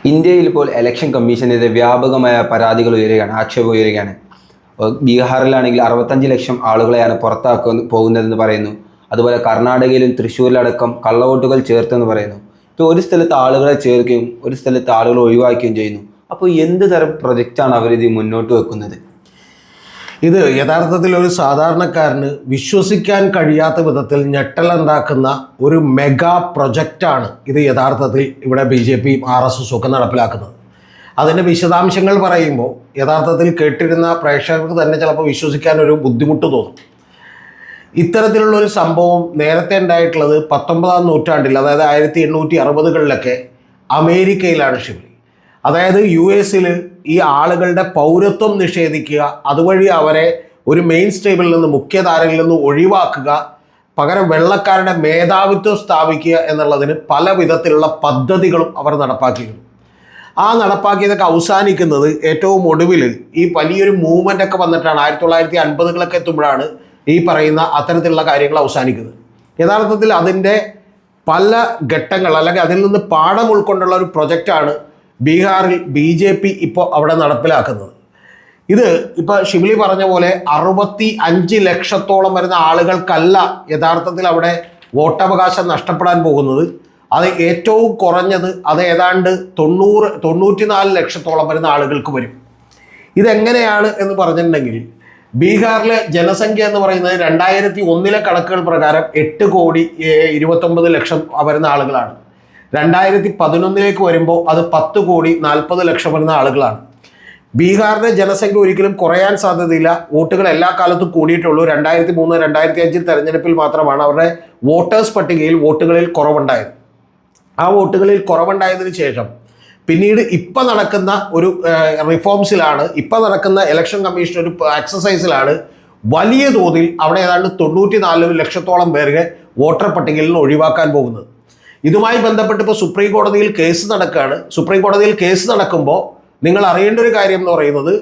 ഇന്ത്യയിൽ ഇപ്പോൾ ഇലക്ഷൻ കമ്മീഷനെതിരെ വ്യാപകമായ പരാതികൾ ഉയരുകയാണ്, ആക്ഷേപം ഉയരുകയാണ്. ബീഹാറിലാണെങ്കിൽ 65 ലക്ഷം ആളുകളെയാണ് പോകുന്നതെന്ന് പറയുന്നു. അതുപോലെ കർണാടകയിലും തൃശ്ശൂരിലടക്കം കള്ളവോട്ടുകൾ ചേർത്തെന്ന് പറയുന്നു. ഇപ്പോൾ ഒരു സ്ഥലത്ത് ആളുകളെ ചേർക്കുകയും ഒരു സ്ഥലത്ത് ആളുകളെ ഒഴിവാക്കുകയും ചെയ്യുന്നു. അപ്പോൾ എന്ത് തരം പ്രൊജക്റ്റാണ് അവരിത് മുന്നോട്ട് വെക്കുന്നത്? ഇത് യഥാർത്ഥത്തിൽ ഒരു സാധാരണക്കാരന് വിശ്വസിക്കാൻ കഴിയാത്ത വിധത്തിൽ ഞെട്ടലുണ്ടാക്കുന്ന ഒരു മെഗാ പ്രൊജക്റ്റാണ് ഇത് യഥാർത്ഥത്തിൽ ഇവിടെ BJP RSS ഒക്കെ നടപ്പിലാക്കുന്നത്. അതിൻ്റെ വിശദാംശങ്ങൾ പറയുമ്പോൾ യഥാർത്ഥത്തിൽ കേട്ടിരുന്ന പ്രേക്ഷകർക്ക് തന്നെ ചിലപ്പോൾ വിശ്വസിക്കാൻ ഒരു ബുദ്ധിമുട്ട് തോന്നും. ഇത്തരത്തിലുള്ളൊരു സംഭവം നേരത്തെ ഉണ്ടായിട്ടുള്ളത് 19-ാം നൂറ്റാണ്ടിൽ, അതായത് 1860-കളിലൊക്കെ അമേരിക്കയിലാണ് ശിവലി. അതായത് US ഈ ആളുകളുടെ പൗരത്വം നിഷേധിക്കുക, അതുവഴി അവരെ ഒരു മെയിൻ സ്ട്രീമിൽ നിന്ന്, മുഖ്യധാരയിൽ നിന്ന് ഒഴിവാക്കുക, പകരം വെള്ളക്കാരുടെ മേധാവിത്വം സ്ഥാപിക്കുക എന്നുള്ളതിന് പല വിധത്തിലുള്ള പദ്ധതികളും അവർ നടപ്പാക്കിയിരുന്നു. ആ നടപ്പാക്കിയതൊക്കെ അവസാനിക്കുന്നത് ഏറ്റവും ഒടുവിൽ ഈ വലിയൊരു മൂവ്മെൻ്റ് ഒക്കെ വന്നിട്ടാണ് 1950-കളൊക്കെ എത്തുമ്പോഴാണ് ഈ പറയുന്ന അത്തരത്തിലുള്ള കാര്യങ്ങൾ അവസാനിക്കുന്നത്. യഥാർത്ഥത്തിൽ അതിൻ്റെ പല ഘട്ടങ്ങൾ, അല്ലെങ്കിൽ അതിൽ നിന്ന് പാഠം ഉൾക്കൊണ്ടുള്ള ഒരു പ്രൊജക്റ്റാണ് ബീഹാറിൽ BJP ഇപ്പോൾ അവിടെ നടപ്പിലാക്കുന്നത്. ഇത് ഇപ്പോൾ ഷിബിലി പറഞ്ഞ പോലെ 65 ലക്ഷത്തോളം വരുന്ന ആളുകൾക്കല്ല യഥാർത്ഥത്തിൽ അവിടെ വോട്ടവകാശം നഷ്ടപ്പെടാൻ പോകുന്നത്. അത് ഏറ്റവും കുറഞ്ഞത് അത് ഏതാണ്ട് 94 ലക്ഷത്തോളം വരുന്ന ആളുകൾക്ക് വരും. ഇതെങ്ങനെയാണ് എന്ന് പറഞ്ഞിട്ടുണ്ടെങ്കിൽ, ബീഹാറിലെ ജനസംഖ്യ എന്ന് പറയുന്നത് 2001 കണക്കുകൾ പ്രകാരം 8,29,00,000 വരുന്ന ആളുകളാണ്. 2011 വരുമ്പോൾ അത് 10,40,00,000 വരുന്ന ആളുകളാണ്. ബീഹാറിന്റെ ജനസംഖ്യ ഒരിക്കലും കുറയാൻ സാധ്യതയില്ല. വോട്ടുകൾ എല്ലാ കാലത്തും കൂടിയിട്ടുള്ളൂ. 2003, 2005 തെരഞ്ഞെടുപ്പിൽ മാത്രമാണ് അവരുടെ വോട്ടേഴ്സ് പട്ടികയിൽ വോട്ടുകളിൽ കുറവുണ്ടായത്. ആ വോട്ടുകളിൽ കുറവുണ്ടായതിനു ശേഷം പിന്നീട് ഇപ്പം നടക്കുന്ന ഒരു റിഫോംസിലാണ്, ഇപ്പം നടക്കുന്ന ഇലക്ഷൻ കമ്മീഷൻ ഒരു എക്സസൈസിലാണ് വലിയ തോതിൽ അവിടെ ഏതാണ്ട് 94 ലക്ഷത്തോളം പേരെ വോട്ടർ പട്ടികയിൽ നിന്ന് ഒഴിവാക്കാൻ പോകുന്നത്. ഇതുമായി ബന്ധപ്പെട്ട് ഇപ്പോൾ സുപ്രീം കോടതിയിൽ കേസ് നടക്കുകയാണ്. സുപ്രീം കോടതിയിൽ കേസ് നടക്കുമ്പോൾ നിങ്ങൾ അറിയേണ്ട ഒരു കാര്യം എന്ന് പറയുന്നത്,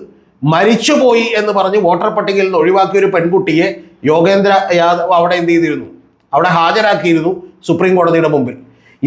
മരിച്ചുപോയി എന്ന് പറഞ്ഞ് വോട്ടർ പട്ടികയിൽ നിന്ന് ഒഴിവാക്കിയ ഒരു പെൺകുട്ടിയെ യോഗേന്ദ്ര യാദവ് അവിടെ എന്ത് ചെയ്തിരുന്നു, അവിടെ ഹാജരാക്കിയിരുന്നു സുപ്രീം കോടതിയുടെ മുമ്പിൽ.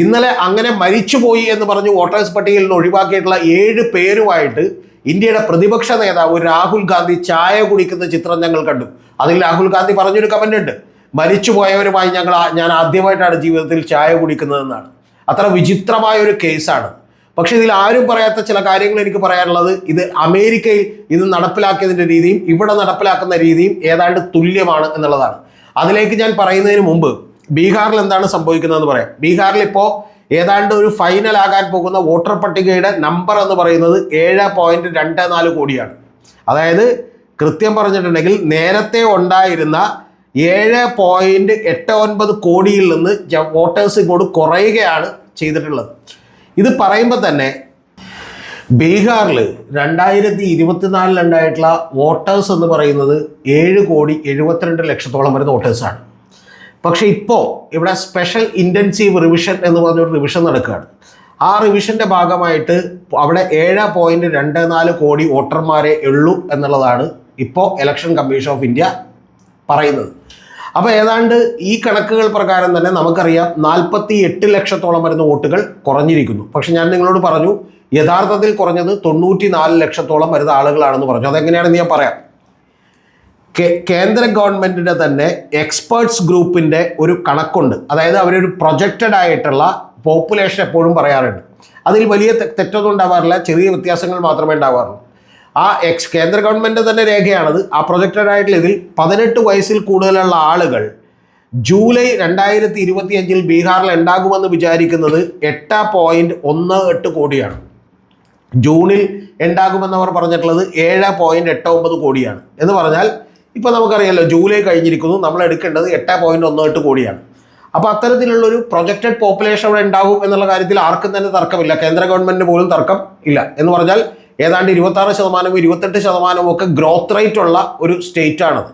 ഇന്നലെ അങ്ങനെ മരിച്ചുപോയി എന്ന് പറഞ്ഞ് വോട്ടേഴ്സ് പട്ടികയിൽ നിന്ന് ഒഴിവാക്കിയിട്ടുള്ള 7 പേരുമായിട്ട് ഇന്ത്യയുടെ പ്രതിപക്ഷ നേതാവ് രാഹുൽ ഗാന്ധി ചായ കുടിക്കുന്ന ചിത്രം ഞങ്ങൾ കണ്ടു. അതിൽ രാഹുൽ ഗാന്ധി പറഞ്ഞൊരു കമൻ്റ് ഉണ്ട്, മരിച്ചുപോയവരുമായി ഞാൻ ആദ്യമായിട്ടാണ് ജീവിതത്തിൽ ചായ കുടിക്കുന്നതെന്നാണ്. അത്ര വിചിത്രമായ ഒരു കേസാണ്. പക്ഷെ ഇതിൽ ആരും പറയാത്ത ചില കാര്യങ്ങൾ എനിക്ക് പറയാനുള്ളത്, ഇത് അമേരിക്കയിൽ ഇത് നടപ്പിലാക്കിയതിൻ്റെ രീതിയും ഇവിടെ നടപ്പിലാക്കുന്ന രീതിയും ഏതാണ്ട് തുല്യമാണ് എന്നുള്ളതാണ്. അതിലേക്ക് ഞാൻ പറയുന്നതിന് മുമ്പ് ബീഹാറിൽ എന്താണ് സംഭവിക്കുന്നതെന്ന് പറയാം. ബീഹാറിൽ ഇപ്പോൾ ഏതാണ്ട് ഒരു ഫൈനൽ ആകാൻ പോകുന്ന വോട്ടർ പട്ടികയുടെ നമ്പർ എന്ന് പറയുന്നത് 7.24 കോടിയാണ്. അതായത് കൃത്യം പറഞ്ഞിട്ടുണ്ടെങ്കിൽ നേരത്തെ ഉണ്ടായിരുന്ന 7.89 കോടിയിൽ നിന്ന് വോട്ടേഴ്സ് ഇങ്ങോട്ട് കുറയുകയാണ് ചെയ്തിട്ടുള്ളത്. ഇത് പറയുമ്പോൾ തന്നെ ബീഹാറിൽ 2024 ഉണ്ടായിട്ടുള്ള വോട്ടേഴ്സ് എന്ന് പറയുന്നത് 7,72,00,000 വരുന്ന വോട്ടേഴ്സാണ്. പക്ഷേ ഇപ്പോൾ ഇവിടെ സ്പെഷ്യൽ ഇൻറ്റൻസീവ് റിവിഷൻ എന്ന് പറഞ്ഞൊരു റിവിഷൻ നടക്കുകയാണ്. ആ റിവിഷൻ്റെ ഭാഗമായിട്ട് അവിടെ 7.24 കോടി വോട്ടർമാരെ ഉള്ളൂ എന്നുള്ളതാണ് ഇപ്പോൾ ഇലക്ഷൻ കമ്മീഷൻ ഓഫ് ഇന്ത്യ പറയുന്നത്. അപ്പോൾ ഏതാണ്ട് ഈ കണക്കുകൾ പ്രകാരം തന്നെ നമുക്കറിയാം 48 ലക്ഷത്തോളം വരുന്ന വോട്ടുകൾ കുറഞ്ഞിരിക്കുന്നു. പക്ഷെ ഞാൻ നിങ്ങളോട് പറഞ്ഞു, യഥാർത്ഥത്തിൽ കുറഞ്ഞത് 94 ലക്ഷത്തോളം വരുന്ന ആളുകളാണെന്ന് പറഞ്ഞു. അതെങ്ങനെയാണെന്ന് ഞാൻ പറയാം. കേന്ദ്ര ഗവൺമെൻറ്റിൻ്റെ തന്നെ എക്സ്പേർട്സ് ഗ്രൂപ്പിൻ്റെ ഒരു കണക്കുണ്ട്. അതായത് അവരൊരു പ്രൊജക്റ്റഡ് ആയിട്ടുള്ള പോപ്പുലേഷൻ എപ്പോഴും പറയാറുണ്ട്. അതിൽ വലിയ തെറ്റൊന്നും ഉണ്ടാവാറില്ല, ചെറിയ വ്യത്യാസങ്ങൾ മാത്രമേ ഉണ്ടാവാറുള്ളൂ. ആ കേന്ദ്ര ഗവൺമെൻറ് തന്നെ രേഖയാണത്. ആ പ്രൊജക്റ്റഡ് ആയിട്ടുള്ള ഇതിൽ 18 വയസ്സിൽ കൂടുതലുള്ള ആളുകൾ ജൂലൈ 2025 ബീഹാറിൽ ഉണ്ടാകുമെന്ന് വിചാരിക്കുന്നത് 8.18 കോടിയാണ്. ജൂണിൽ ഉണ്ടാകുമെന്നവർ പറഞ്ഞിട്ടുള്ളത് 7.89 കോടിയാണ്. എന്ന് പറഞ്ഞാൽ ഇപ്പോൾ നമുക്കറിയാമല്ലോ, ജൂലൈ കഴിഞ്ഞിരിക്കുന്നു, നമ്മൾ എടുക്കേണ്ടത് 8.18 കോടിയാണ്. അപ്പോൾ അത്തരത്തിലുള്ളൊരു പ്രൊജക്റ്റഡ് പോപ്പുലേഷൻ അവിടെ ഉണ്ടാകും എന്നുള്ള കാര്യത്തിൽ ആർക്കും തന്നെ തർക്കമില്ല. കേന്ദ്ര ഗവൺമെൻറ്റിന് പോലും തർക്കം ഇല്ല. എന്ന് പറഞ്ഞാൽ ഏതാണ്ട് 26%, 28% ഒക്കെ ഗ്രോത്ത് റേറ്റ് ഉള്ള ഒരു സ്റ്റേറ്റാണത്.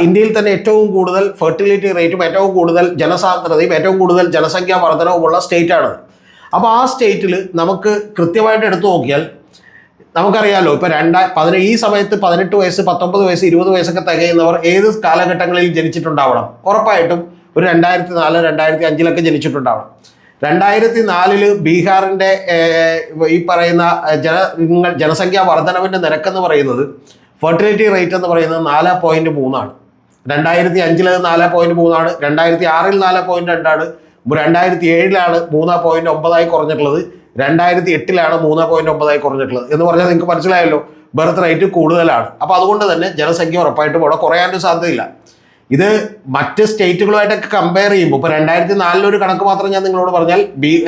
ഇന്ത്യയിൽ തന്നെ ഏറ്റവും കൂടുതൽ ഫെർട്ടിലിറ്റി റേറ്റും ഏറ്റവും കൂടുതൽ ജനസാന്ദ്രതയും ഏറ്റവും കൂടുതൽ ജനസംഖ്യാ വർധനവുമുള്ള സ്റ്റേറ്റാണത്. അപ്പോൾ ആ സ്റ്റേറ്റിൽ നമുക്ക് കൃത്യമായിട്ട് എടുത്തു നോക്കിയാൽ നമുക്കറിയാമല്ലോ, ഇപ്പോൾ ഈ സമയത്ത് 18 വയസ്സ്, 19 വയസ്സ്, 20 വയസ്സൊക്കെ തികയുന്നവർ ഏത് കാലഘട്ടങ്ങളിൽ ജനിച്ചിട്ടുണ്ടാവണം? ഉറപ്പായിട്ടും ഒരു 2004, 2005 ജനിച്ചിട്ടുണ്ടാവണം. 2004 ബീഹാറിൻ്റെ ഈ പറയുന്ന ജനസംഖ്യാ വർധനവിൻ്റെ നിരക്കെന്ന് പറയുന്നത്, ഫെർട്ടിലിറ്റി റേറ്റ് എന്ന് പറയുന്നത് 4.3 2005 4.3, 2006 4.2, 2007 3.9 കുറഞ്ഞിട്ടുള്ളത്, 2008 3.9 കുറഞ്ഞിട്ടുള്ളത്. എന്ന് പറഞ്ഞാൽ നിങ്ങൾക്ക് മനസ്സിലായല്ലോ, ബർത്ത് റേറ്റ് കൂടുതലാണ്. അപ്പോൾ അതുകൊണ്ട് തന്നെ ജനസംഖ്യ ഉറപ്പായിട്ടും അവിടെ കുറയാനൊരു സാധ്യതയില്ല. ഇത് മറ്റ് സ്റ്റേറ്റുകളുമായിട്ടൊക്കെ കമ്പയർ ചെയ്യുമ്പോൾ ഇപ്പോൾ 2004 ഒരു കണക്ക് മാത്രം ഞാൻ നിങ്ങളോട് പറഞ്ഞാൽ,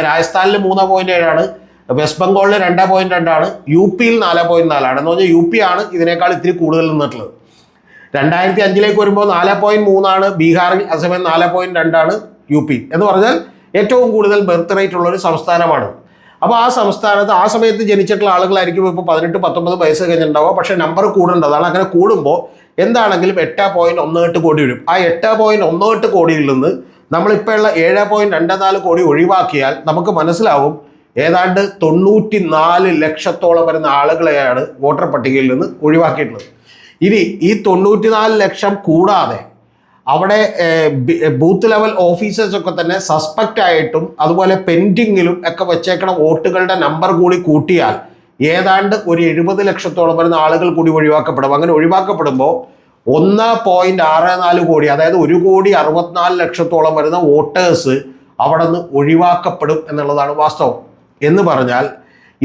രാജസ്ഥാനിൽ 3.7, വെസ്റ്റ് ബംഗാളിൽ 2.2, യു പിയിൽ 4.4 എന്ന് പറഞ്ഞാൽ യു പി ആണ് ഇതിനേക്കാൾ ഇത്തിരി കൂടുതൽ നിന്നിട്ടുള്ളത്. 2005 വരുമ്പോൾ 4.3 ബീഹാറിൽ, അതേസമയം 4.2 യു പി. എന്ന് പറഞ്ഞാൽ ഏറ്റവും കൂടുതൽ ബർത്ത് റേറ്റ് ഉള്ളൊരു സംസ്ഥാനമാണ്. അപ്പോൾ ആ സംസ്ഥാനത്ത് ആ സമയത്ത് ജനിച്ചിട്ടുള്ള ആളുകളായിരിക്കും ഇപ്പോൾ 18-19 വയസ്സ് കഴിഞ്ഞിട്ടുണ്ടാവുക. പക്ഷേ നമ്പർ കൂടേണ്ടത്. അതാണ്. അങ്ങനെ കൂടുമ്പോൾ എന്താണെങ്കിലും 8.18 കോടി വരും. ആ 8.18 കോടിയിൽ നിന്ന് നമ്മളിപ്പോൾ ഉള്ള 7.24 കോടി ഒഴിവാക്കിയാൽ നമുക്ക് മനസ്സിലാവും ഏതാണ്ട് 94 ലക്ഷത്തോളം വരുന്ന ആളുകളെയാണ് വോട്ടർ പട്ടികയിൽ നിന്ന് ഒഴിവാക്കിയിട്ടുള്ളത്. ഇനി ഈ 94 ലക്ഷം കൂടാതെ അവിടെ ബൂത്ത് ലെവൽ ഓഫീസേഴ്സൊക്കെ തന്നെ സസ്പെക്റ്റ് ആയിട്ടും അതുപോലെ പെൻഡിങ്ങിലും ഒക്കെ വെച്ചേക്കണ വോട്ടുകളുടെ നമ്പർ കൂടി കൂട്ടിയാൽ ഏതാണ്ട് ഒരു 70 ലക്ഷത്തോളം വരുന്ന ആളുകൾ കൂടി ഒഴിവാക്കപ്പെടും. അങ്ങനെ ഒഴിവാക്കപ്പെടുമ്പോൾ 1.64 കോടി, അതായത് 1.64 ലക്ഷത്തോളം വരുന്ന വോട്ടേഴ്സ് അവിടെ നിന്ന് ഒഴിവാക്കപ്പെടും എന്നുള്ളതാണ് വാസ്തവം. എന്ന് പറഞ്ഞാൽ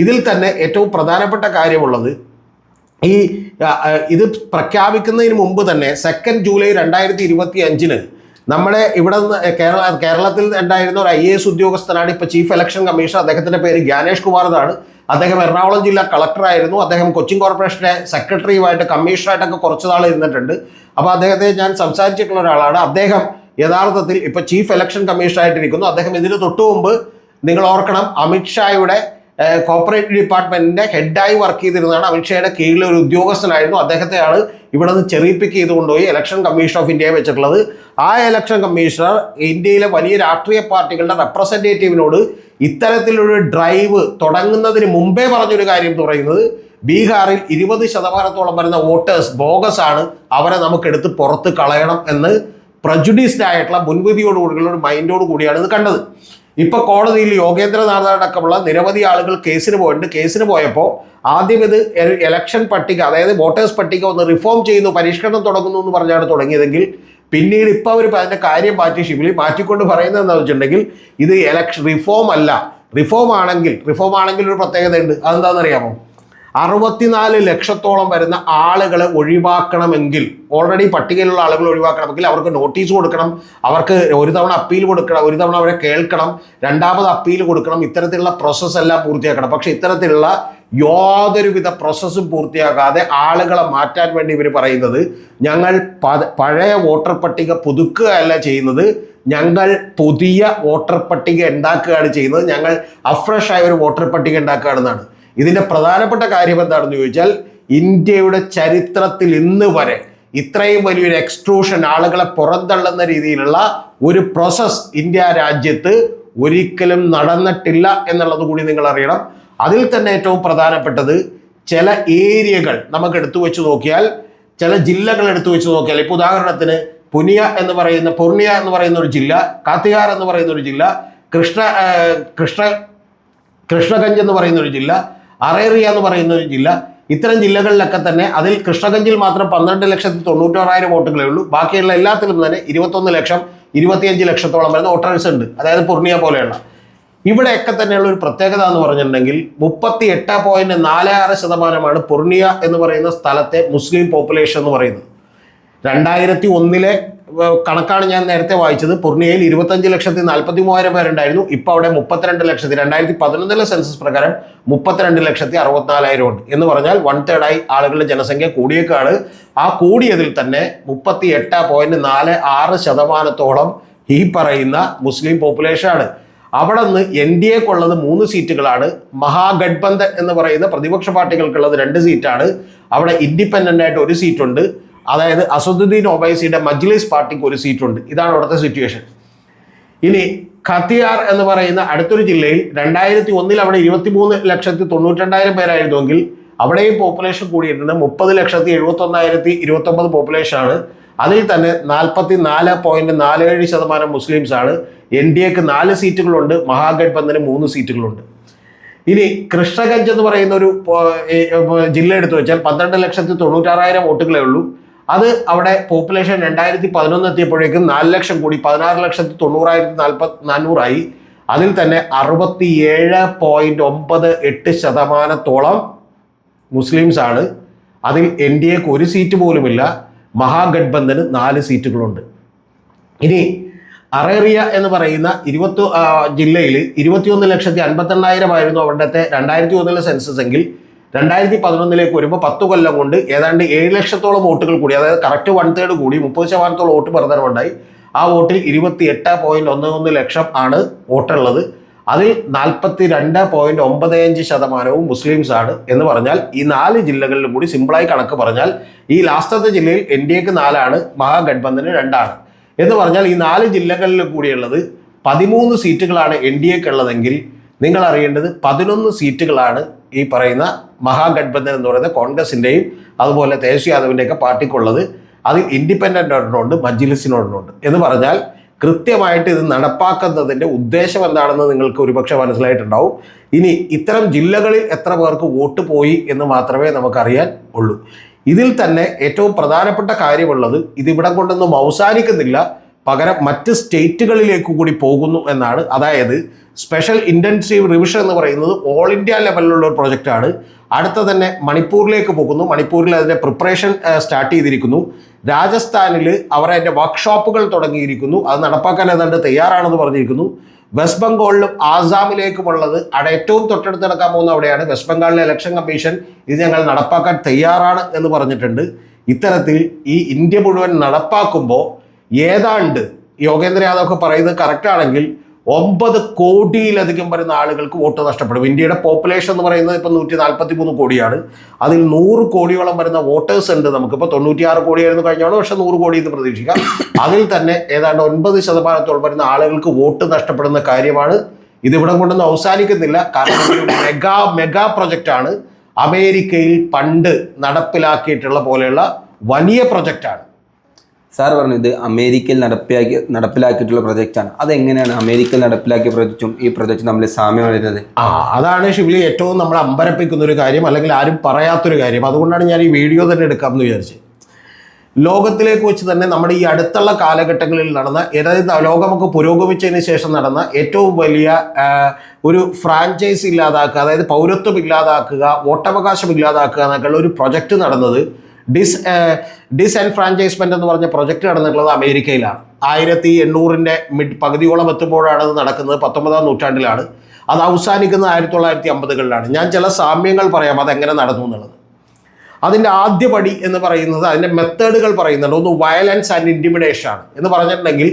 ഇതിൽ തന്നെ ഏറ്റവും പ്രധാനപ്പെട്ട കാര്യമുള്ളത്, ഇത് പ്രഖ്യാപിക്കുന്നതിന് മുമ്പ് തന്നെ 2 ജൂലൈ 2025 നമ്മുടെ ഇവിടെ നിന്ന് കേരളത്തിൽ ഉണ്ടായിരുന്ന ഒരു IAS ഉദ്യോഗസ്ഥനാണ് ഇപ്പോൾ ചീഫ് ഇലക്ഷൻ കമ്മീഷണർ. അദ്ദേഹത്തിൻ്റെ പേര് ജ്ഞാനേഷ് കുമാർ എന്നാണ്. അദ്ദേഹം എറണാകുളം ജില്ലാ കളക്ടറായിരുന്നു. അദ്ദേഹം കൊച്ചിൻ കോർപ്പറേഷൻ്റെ സെക്രട്ടറിയുമായിട്ട് കമ്മീഷണറായിട്ടൊക്കെ കുറച്ച് നാൾ ഇരുന്നിട്ടുണ്ട്. അപ്പോൾ അദ്ദേഹത്തെ ഞാൻ സംസാരിച്ചിട്ടുള്ള ഒരാളാണ്. അദ്ദേഹം യഥാർത്ഥത്തിൽ ഇപ്പോൾ ചീഫ് ഇലക്ഷൻ കമ്മീഷണറായിട്ടിരിക്കുന്നു. അദ്ദേഹം ഇതിന് തൊട്ടു മുമ്പ് നിങ്ങൾ ഓർക്കണം, അമിത്ഷായുടെ കോർപ്പറേറ്റ് ഡിപ്പാർട്ട്മെന്റിന്റെ ഹെഡായി വർക്ക് ചെയ്തിരുന്നതാണ്. അമിത്ഷായുടെ കീഴിലെ ഒരു ഉദ്യോഗസ്ഥനായിരുന്നു. അദ്ദേഹത്തെയാണ് ഇവിടെ നിന്ന് ചെറി പിക്ക് ചെയ്ത് കൊണ്ടുപോയി ഇലക്ഷൻ കമ്മീഷൻ ഓഫ് ഇന്ത്യയെ വെച്ചിട്ടുള്ളത്. ആ ഇലക്ഷൻ കമ്മീഷണർ ഇന്ത്യയിലെ വലിയ രാഷ്ട്രീയ പാർട്ടികളുടെ റെപ്രസെൻറ്റേറ്റീവിനോട് ഇത്തരത്തിലൊരു ഡ്രൈവ് തുടങ്ങുന്നതിന് മുമ്പേ പറഞ്ഞൊരു കാര്യം എന്ന് പറയുന്നത്, ബീഹാറിൽ 20% വരുന്ന വോട്ടേഴ്സ് ബോഗസ് ആണ്, അവരെ നമുക്കെടുത്ത് പുറത്ത് കളയണം എന്ന് പ്രജുഡീസ്ഡ് ആയിട്ടുള്ള മുൻവിധിയോടുകൂടിയുള്ള ഒരു മൈൻഡോട് കൂടിയാണ് ഇത് കണ്ടത്. ഇപ്പോൾ കോടതിയിൽ യോഗേന്ദ്രനാഥ് അടക്കമുള്ള നിരവധി ആളുകൾ കേസിന് പോയിട്ടുണ്ട്. കേസിന് പോയപ്പോൾ ആദ്യം ഇത് ഇലക്ഷൻ പട്ടിക, അതായത് വോട്ടേഴ്സ് പട്ടിക ഒന്ന് റിഫോം ചെയ്യുന്നു, പരിഷ്കരണം തുടങ്ങുന്നു എന്ന് പറഞ്ഞാണ് തുടങ്ങിയതെങ്കിൽ പിന്നീട് ഇപ്പോൾ അവർ അതിൻ്റെ കാര്യം മാറ്റി ഷിബിലി മാറ്റിക്കൊണ്ട് പറയുന്നത് എന്താണെന്ന് വെച്ചിട്ടുണ്ടെങ്കിൽ ഇത് ഇലക്ഷൻ റിഫോം അല്ല. റിഫോം ആണെങ്കിൽ ഒരു പ്രത്യേകതയുണ്ട്. അതെന്താണെന്നറിയാമോ? 64 ലക്ഷത്തോളം വരുന്ന ആളുകളെ ഒഴിവാക്കണമെങ്കിൽ, ഓൾറെഡി പട്ടികയിലുള്ള ആളുകൾ ഒഴിവാക്കണമെങ്കിൽ അവർക്ക് നോട്ടീസ് കൊടുക്കണം, അവർക്ക് ഒരു തവണ അപ്പീൽ കൊടുക്കണം, ഒരു തവണ അവരെ കേൾക്കണം, രണ്ടാമത് അപ്പീൽ കൊടുക്കണം, ഇത്തരത്തിലുള്ള പ്രോസസ്സ് എല്ലാം പൂർത്തിയാക്കണം. പക്ഷേ ഇത്തരത്തിലുള്ള യാതൊരുവിധ പ്രോസസ്സും പൂർത്തിയാക്കാതെ ആളുകളെ മാറ്റാൻ വേണ്ടി ഇവർ പറയുന്നത്, ഞങ്ങൾ പഴയ വോട്ടർ പട്ടിക പുതുക്കുകയല്ല ചെയ്യുന്നത്, ഞങ്ങൾ പുതിയ വോട്ടർ പട്ടിക ഉണ്ടാക്കുകയാണ് ചെയ്യുന്നത്, ഞങ്ങൾ അഫ്രഷ് ആയ ഒരു വോട്ടർ പട്ടിക ഉണ്ടാക്കുകയാണെന്നാണ്. ഇതിൻ്റെ പ്രധാനപ്പെട്ട കാര്യം എന്താണെന്ന് ചോദിച്ചാൽ, ഇന്ത്യയുടെ ചരിത്രത്തിൽ ഇന്ന് വരെ ഇത്രയും വലിയൊരു എക്സ്ട്രൂഷൻ, ആളുകളെ പുറന്തള്ളുന്ന രീതിയിലുള്ള ഒരു പ്രോസസ് ഇന്ത്യ രാജ്യത്ത് ഒരിക്കലും നടന്നിട്ടില്ല എന്നുള്ളത് കൂടി നിങ്ങൾ അറിയണം. അതിൽ തന്നെ ഏറ്റവും പ്രധാനപ്പെട്ടത്, ചില ഏരിയകൾ നമുക്ക് എടുത്തു വെച്ച് നോക്കിയാൽ, ചില ജില്ലകൾ എടുത്തു വെച്ച് നോക്കിയാൽ, ഇപ്പോൾ ഉദാഹരണത്തിന് പൂർണിയ എന്ന് പറയുന്ന ഒരു ജില്ല, കാത്തിഹാർ എന്ന് പറയുന്ന ഒരു ജില്ല, കൃഷ്ണഗഞ്ച് എന്ന് പറയുന്ന ഒരു ജില്ല, അറേറിയ എന്ന് പറയുന്ന ഒരു ജില്ല, ഇത്തരം ജില്ലകളിലൊക്കെ തന്നെ അതിൽ കൃഷ്ണഗഞ്ചിൽ മാത്രം 12,96,000 വോട്ടുകളേ ഉള്ളൂ. ബാക്കിയുള്ള എല്ലാത്തിലും തന്നെ 21 ലക്ഷം 25 ലക്ഷത്തോളം വരുന്ന വോട്ടേഴ്സ് ഉണ്ട്. അതായത് പൂർണിയ പോലെയുള്ള ഇവിടെയൊക്കെ തന്നെയുള്ള ഒരു പ്രത്യേകത എന്ന് പറഞ്ഞിട്ടുണ്ടെങ്കിൽ 38.46% പൂർണിയ എന്ന് പറയുന്ന സ്ഥലത്തെ മുസ്ലിം പോപ്പുലേഷൻ എന്ന് പറയുന്നത്. 2001 കണക്കാണ് ഞാൻ നേരത്തെ വായിച്ചത്. പൂർണിയയിൽ 25,43,000 പേരുണ്ടായിരുന്നു. ഇപ്പോൾ അവിടെ 32 ലക്ഷത്തി, 2011 സെൻസസ് പ്രകാരം 32,64,000 ഉണ്ട്. എന്ന് പറഞ്ഞാൽ 1/3 ആളുകളുടെ ജനസംഖ്യ കൂടിയേക്കാണ്. ആ കൂടിയതിൽ തന്നെ 38.46% ഈ പറയുന്ന മുസ്ലിം പോപ്പുലേഷനാണ്. അവിടെ നിന്ന് NDAക്കുള്ളത് 3 സീറ്റുകളാണ്. മഹാഗഡ്ബന്ധൻ എന്ന് പറയുന്ന പ്രതിപക്ഷ പാർട്ടികൾക്കുള്ളത് 2 സീറ്റാണ്. അവിടെ ഇൻഡിപെൻഡൻ്റ് ആയിട്ട് 1 സീറ്റുണ്ട്. അതായത് അസദുദ്ദീൻ ഒവൈസിയുടെ മജ്ലിസ് പാർട്ടിക്ക് 1 സീറ്റുണ്ട്. ഇതാണ് അവിടുത്തെ സിറ്റുവേഷൻ. ഇനി ഖത്തിയാർ എന്ന് പറയുന്ന അടുത്തൊരു ജില്ലയിൽ 2001 അവിടെ 23,92,000 പേരായിരുന്നുവെങ്കിൽ അവിടെയും പോപ്പുലേഷൻ കൂടിയിട്ടുണ്ട്. 30,71,029 പോപ്പുലേഷനാണ്. അതിൽ തന്നെ 44.47% മുസ്ലിംസാണ്. NDAക്ക് 4 സീറ്റുകളുണ്ട്, മഹാഗഡ്ബന്ധന് 3 സീറ്റുകളുണ്ട്. ഇനി കൃഷ്ണഗഞ്ച് എന്ന് പറയുന്ന ഒരു ജില്ല എടുത്തു വെച്ചാൽ 12,96,000 വോട്ടുകളേ ഉള്ളൂ. അത് അവിടെ പോപ്പുലേഷൻ 2011 എത്തിയപ്പോഴേക്കും 4 ലക്ഷം കൂടി 16,90,400 അതിൽ തന്നെ 67.98% മുസ്ലിംസാണ്. അതിൽ NDAക്ക് 1 സീറ്റ് പോലുമില്ല, മഹാഗഡ്ബന്ധന് 4 സീറ്റുകളുണ്ട്. ഇനി അറേറിയ എന്ന് പറയുന്ന ജില്ലയിൽ 21,58,000 ആയിരുന്നു അവിടുത്തെ 2001 സെൻസസ് എങ്കിൽ 2011 വരുമ്പോൾ 10 കൊല്ലം കൊണ്ട് ഏതാണ്ട് 7 ലക്ഷത്തോളം വോട്ടുകൾ കൂടി, അതായത് കറക്റ്റ് 1/3 കൂടി 30% വോട്ട് വർധനമുണ്ടായി. ആ വോട്ടിൽ 28.11 ലക്ഷം ആണ് വോട്ടുള്ളത്. അതിൽ 42.95% മുസ്ലിംസ് ആണ്. എന്ന് പറഞ്ഞാൽ ഈ 4 ജില്ലകളിലും കൂടി സിമ്പിളായി കണക്ക് പറഞ്ഞാൽ ഈ ലാസ്റ്റത്തെ ജില്ലയിൽ NDAക്ക് 4 ആണ്, മഹാഗഡ്ബന്ധന് 2 ആണ്. എന്ന് പറഞ്ഞാൽ ഈ 4 ജില്ലകളിൽ കൂടിയുള്ളത് 13 സീറ്റുകളാണ് NDAക്ക് ഉള്ളതെങ്കിൽ നിങ്ങൾ അറിയേണ്ടത് 11 സീറ്റുകളാണ് ഈ പറയുന്ന മഹാഗഡ്ബന്ധൻ എന്ന് പറയുന്ന കോൺഗ്രസിൻ്റെയും അതുപോലെ തേജസ്വി യാദവിൻ്റെയൊക്കെ പാർട്ടിക്കുള്ളത്. അതിൽ ഇൻഡിപെൻഡൻ്റ് ഒരെണ്ണമുണ്ട്, മജ്ലിസിനൊരെണ്ണമുണ്ട്. എന്ന് പറഞ്ഞാൽ കൃത്യമായിട്ട് ഇത് നടപ്പാക്കുന്നതിൻ്റെ ഉദ്ദേശം എന്താണെന്ന് നിങ്ങൾക്ക് ഒരുപക്ഷെ മനസ്സിലായിട്ടുണ്ടാവും. ഇനി ഇത്തരം ജില്ലകളിൽ എത്ര പേർക്ക് വോട്ട് പോയി എന്ന് മാത്രമേ നമുക്കറിയാൻ ഉള്ളൂ. ഇതിൽ തന്നെ ഏറ്റവും പ്രധാനപ്പെട്ട കാര്യമുള്ളത് ഇതിവിടം കൊണ്ടൊന്നും അവസാനിക്കുന്നില്ല, പകരം മറ്റ് സ്റ്റേറ്റുകളിലേക്ക് കൂടി പോകുന്നു എന്നാണ്. അതായത് സ്പെഷ്യൽ ഇൻറ്റൻസീവ് റിവിഷൻ എന്ന് പറയുന്നത് ഓൾ ഇന്ത്യ ലെവലിലുള്ള ഒരു പ്രൊജക്റ്റാണ്. അടുത്ത തന്നെ മണിപ്പൂരിലേക്ക് പോകുന്നു. മണിപ്പൂരിൽ അതിൻ്റെ പ്രിപ്പറേഷൻ സ്റ്റാർട്ട് ചെയ്തിരിക്കുന്നു. രാജസ്ഥാനിൽ അവർ അതിൻ്റെ വർക്ക്ഷോപ്പുകൾ തുടങ്ങിയിരിക്കുന്നു. അത് നടപ്പാക്കാൻ ഏതാണ്ട് തയ്യാറാണെന്ന് പറഞ്ഞിരിക്കുന്നു. വെസ്റ്റ് ബംഗാളിലും ആസാമിലേക്കുമുള്ളത് അവിടെ ഏറ്റവും തൊട്ടടുത്ത് നടക്കാൻ പോകുന്ന അവിടെയാണ്. വെസ്റ്റ് ബംഗാളിലെ ഇലക്ഷൻ കമ്മീഷൻ ഇത് ഞങ്ങൾ നടപ്പാക്കാൻ തയ്യാറാണ് എന്ന് പറഞ്ഞിട്ടുണ്ട്. ഇത്തരത്തിൽ ഈ ഇന്ത്യ മുഴുവൻ നടപ്പാക്കുമ്പോൾ ഏതാണ്ട് യോഗേന്ദ്ര യാദവ് ഒക്കെ പറയുന്നത് കറക്റ്റാണെങ്കിൽ 9 കോടിയിലധികം വരുന്ന ആളുകൾക്ക് വോട്ട് നഷ്ടപ്പെടും. ഇന്ത്യയുടെ പോപ്പുലേഷൻ എന്ന് പറയുന്നത് ഇപ്പോൾ 143 കോടിയാണ്. അതിൽ 100 കോടിയോളം വരുന്ന വോട്ടേഴ്സ് ഉണ്ട്. നമുക്കിപ്പോൾ 96 കോടിയായിരുന്നു കഴിഞ്ഞോളൂ, പക്ഷേ 100 കോടി എന്ന് പ്രതീക്ഷിക്കാം. അതിൽ തന്നെ ഏതാണ്ട് 9% വരുന്ന ആളുകൾക്ക് വോട്ട് നഷ്ടപ്പെടുന്ന കാര്യമാണ്. ഇതിവിടം കൊണ്ടൊന്നും അവസാനിക്കുന്നില്ല. കാരണം ഒരു മെഗാ പ്രൊജക്റ്റാണ്. അമേരിക്കയിൽ പണ്ട് നടപ്പിലാക്കിയിട്ടുള്ള പോലെയുള്ള വലിയ പ്രൊജക്റ്റാണ്. സാർ പറഞ്ഞു ഇത് അമേരിക്കയിൽ നടപ്പിലാക്കിയിട്ടുള്ള പ്രൊജക്റ്റാണ്. അതെങ്ങനെയാണ് അമേരിക്കയിൽ നടപ്പിലാക്കിയ പ്രൊജക്റ്റും ഈ പ്രൊജക്റ്റും തമ്മിൽ സാമ്യം വരുന്നത്? അതാണ് ഷിബിലി ഏറ്റവും നമ്മൾ അമ്പരപ്പിക്കുന്ന ഒരു കാര്യം, അല്ലെങ്കിൽ ആരും പറയാത്തൊരു കാര്യം. അതുകൊണ്ടാണ് ഞാൻ ഈ വീഡിയോ തന്നെ എടുക്കാമെന്ന് വിചാരിച്ചത്. ലോകത്തിലേക്ക് വെച്ച് തന്നെ നമ്മുടെ ഈ അടുത്തുള്ള കാലഘട്ടങ്ങളിൽ നടന്ന, അതായത് ലോകമൊക്കെ പുരോഗമിച്ചതിന് ശേഷം നടന്ന ഏറ്റവും വലിയ ഒരു ഫ്രാഞ്ചൈസ് ഇല്ലാതാക്കുക, അതായത് പൗരത്വം ഇല്ലാതാക്കുക, വോട്ടവകാശം ഇല്ലാതാക്കുക എന്നൊക്കെയുള്ള ഒരു പ്രൊജക്റ്റ് നടന്നത് ഡിസ്എൻഫ്രാഞ്ചൈസ്മെന്റ് എന്ന് പറഞ്ഞ പ്രൊജക്റ്റ് നടന്നിട്ടുള്ളത് അമേരിക്കയിലാണ്. 1800 പകുതിയോളം എത്തുമ്പോഴാണ് അത് നടക്കുന്നത്. 19-ാം നൂറ്റാണ്ടിലാണ്. അത് അവസാനിക്കുന്നത് 1950-കളിലാണ്. ഞാൻ ചില സാമ്യങ്ങൾ പറയാം അതെങ്ങനെ നടന്നു എന്നുള്ളത്. അതിൻ്റെ ആദ്യപടി എന്ന് പറയുന്നത്, അതിൻ്റെ മെത്തേഡുകൾ പറയുന്നുണ്ട്. ഒന്ന് വയലൻസ് ആൻഡ് ഇൻറ്റിമിഡേഷൻ ആണ്. എന്ന് പറഞ്ഞിട്ടുണ്ടെങ്കിൽ